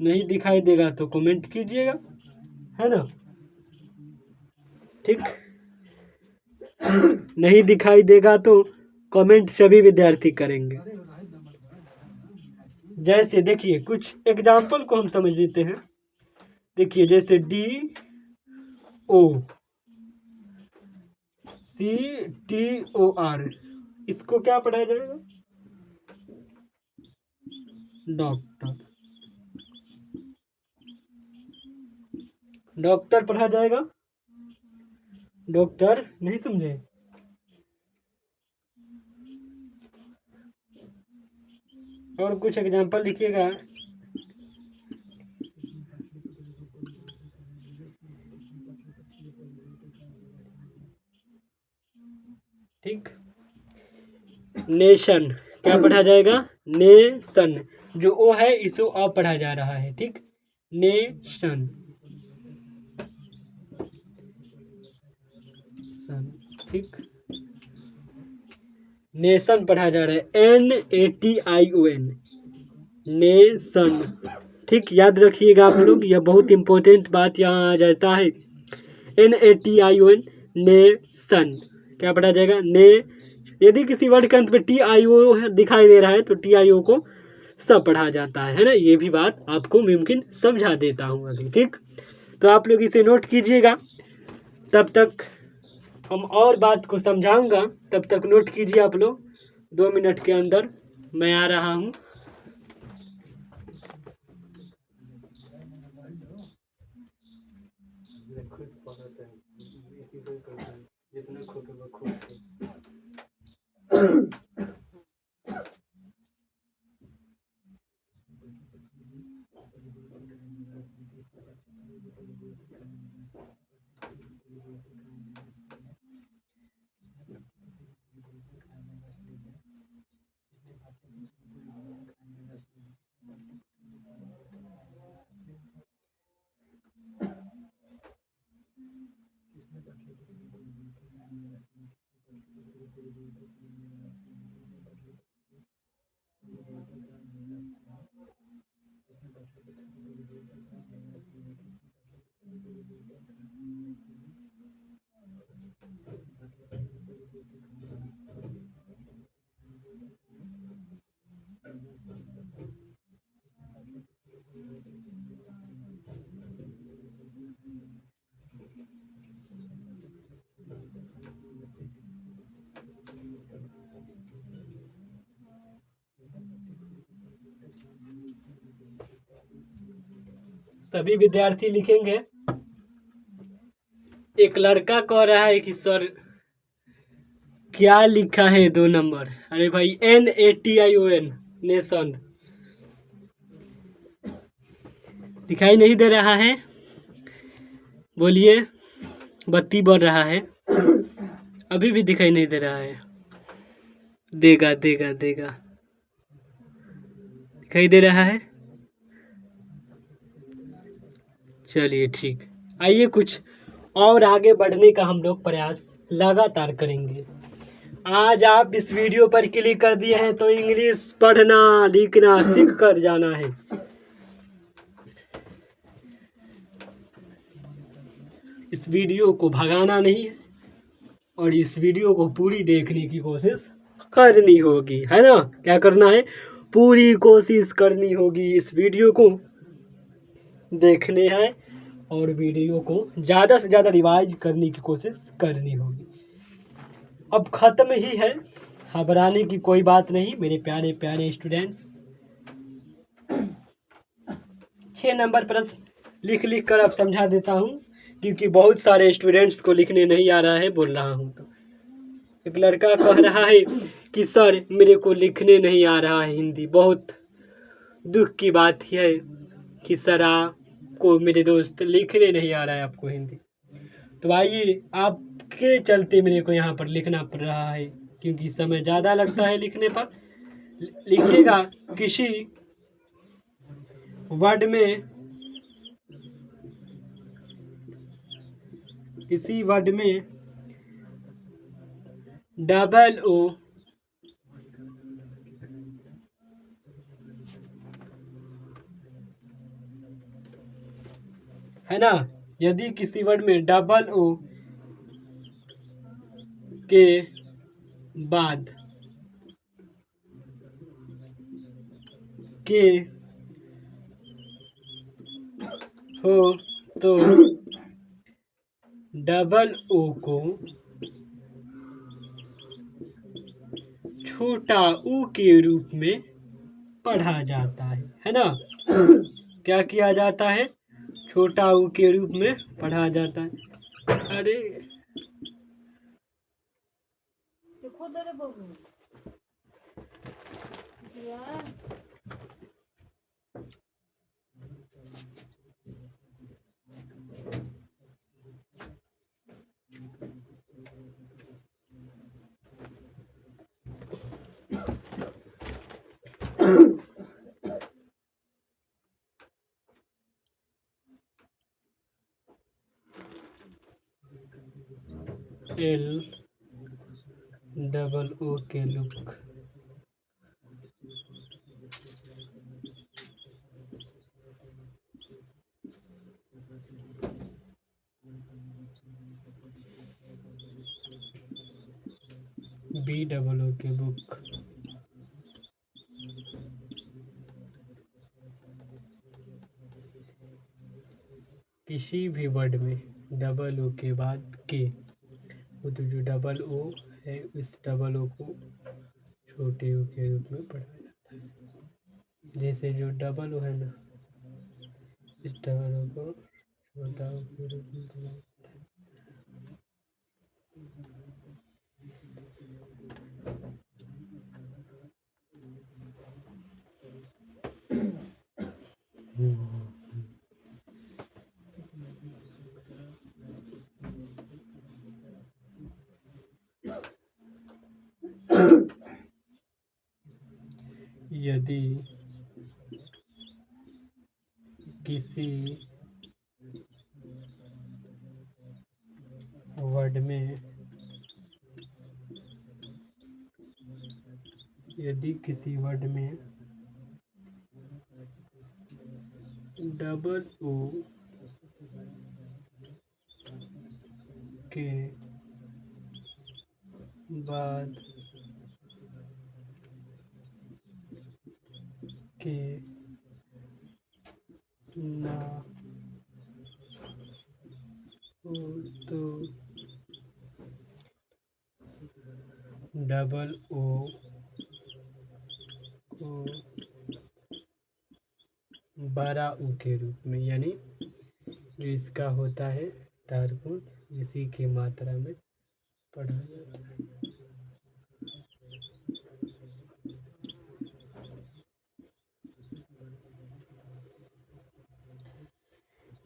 नहीं दिखाई देगा तो कमेंट कीजिएगा, है ना। ठीक, नहीं दिखाई देगा तो कमेंट सभी विद्यार्थी करेंगे। जैसे देखिए कुछ एग्जाम्पल को हम समझ लेते हैं। देखिए जैसे DOCTOR, इसको क्या पढ़ा जाएगा? डॉक्टर, डॉक्टर पढ़ा जाएगा। डॉक्टर, नहीं समझे? और कुछ एग्जाम्पल लिखिएगा। ठीक, नेशन क्या पढ़ा जाएगा? नेशन, जो ओ है इसको अ पढ़ा जा रहा है। ठीक, नेशन, ठीक, नेशन पढ़ा जा रहा है, NATION, नेशन। ठीक, याद रखिएगा आप लोग, यह बहुत इंपॉर्टेंट बात यहाँ आ जाता है। NATION, नेशन क्या पढ़ा जाएगा? ने। यदि किसी वर्ड के अंत में TIO दिखाई दे रहा है तो TIO को सब पढ़ा जाता है ना। ये भी बात आपको मुमकिन समझा देता हूँ अभी। ठीक, तो आप लोग इसे नोट कीजिएगा, तब तक हम और बात को समझाऊंगा, तब तक नोट कीजिए आप लोग। 2 मिनट के अंदर मैं आ रहा हूँ। सभी विद्यार्थी लिखेंगे। एक लड़का कह रहा है कि सर क्या लिखा है 2 नंबर? अरे भाई NATION, नेशन, दिखाई नहीं दे रहा है? बोलिए, बत्ती बढ़ रहा है, अभी भी दिखाई नहीं दे रहा है? देगा देगा देगा, दिखाई दे रहा है? चलिए ठीक, आइए कुछ और आगे बढ़ने का हम लोग प्रयास लगातार करेंगे। आज आप इस वीडियो पर क्लिक कर दिए हैं तो इंग्लिश पढ़ना लिखना सीख कर जाना है। इस वीडियो को भगाना नहीं है और इस वीडियो को पूरी देखने की कोशिश करनी होगी, है ना? क्या करना है? पूरी कोशिश करनी होगी, इस वीडियो को देखने हैं और वीडियो को ज़्यादा से ज़्यादा रिवाइज करने की कोशिश करनी होगी। अब ख़त्म ही है, घबराने की कोई बात नहीं मेरे प्यारे प्यारे स्टूडेंट्स। 6 नंबर प्रश्न लिख लिख कर अब समझा देता हूँ, क्योंकि बहुत सारे स्टूडेंट्स को लिखने नहीं आ रहा है, बोल रहा हूँ। तो एक लड़का कह रहा है कि सर मेरे को लिखने नहीं आ रहा है हिंदी। बहुत दुख की बात है कि सर आपको मेरे दोस्त लिखने नहीं आ रहा है आपको हिंदी। तो आइए, आपके चलते मेरे को यहाँ पर लिखना पड़ रहा है, क्योंकि समय ज़्यादा लगता है लिखने पर। लिखिएगा किसी वर्ड में, किसी वर्ड में डबल ओ है ना, यदि किसी वर्ड में डबल ओ के बाद के हो तो डबल ओ को छोटा ऊ के रूप में पढ़ा जाता है ना? क्या किया जाता है? छोटा ऊ के रूप में पढ़ा जाता है। अरे एल डबल ओ के लुक बी डबल ओ के बुक। किसी भी वर्ड में डबल ओ के बाद के, वो तो जो डबल ओ है इस डबल ओ को छोटे ओ के रूप में पढ़ा जाता है। जैसे जो डबल ओ है ना, इस डबल ओ को छोटा ओ के रूप में पढ़ा जाता है। यदि किसी वर्ड में, यदि किसी वर्ड में डबल ओ के बाद के ना हो तो डबल ओ को बड़ा ऊ के रूप में, यानी जो इसका होता है तारकुन, इसी की मात्रा में पढ़ा जाता है।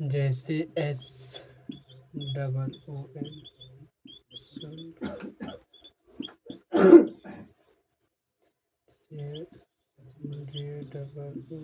जैसे एस डबल ओ एन, जे डबल जो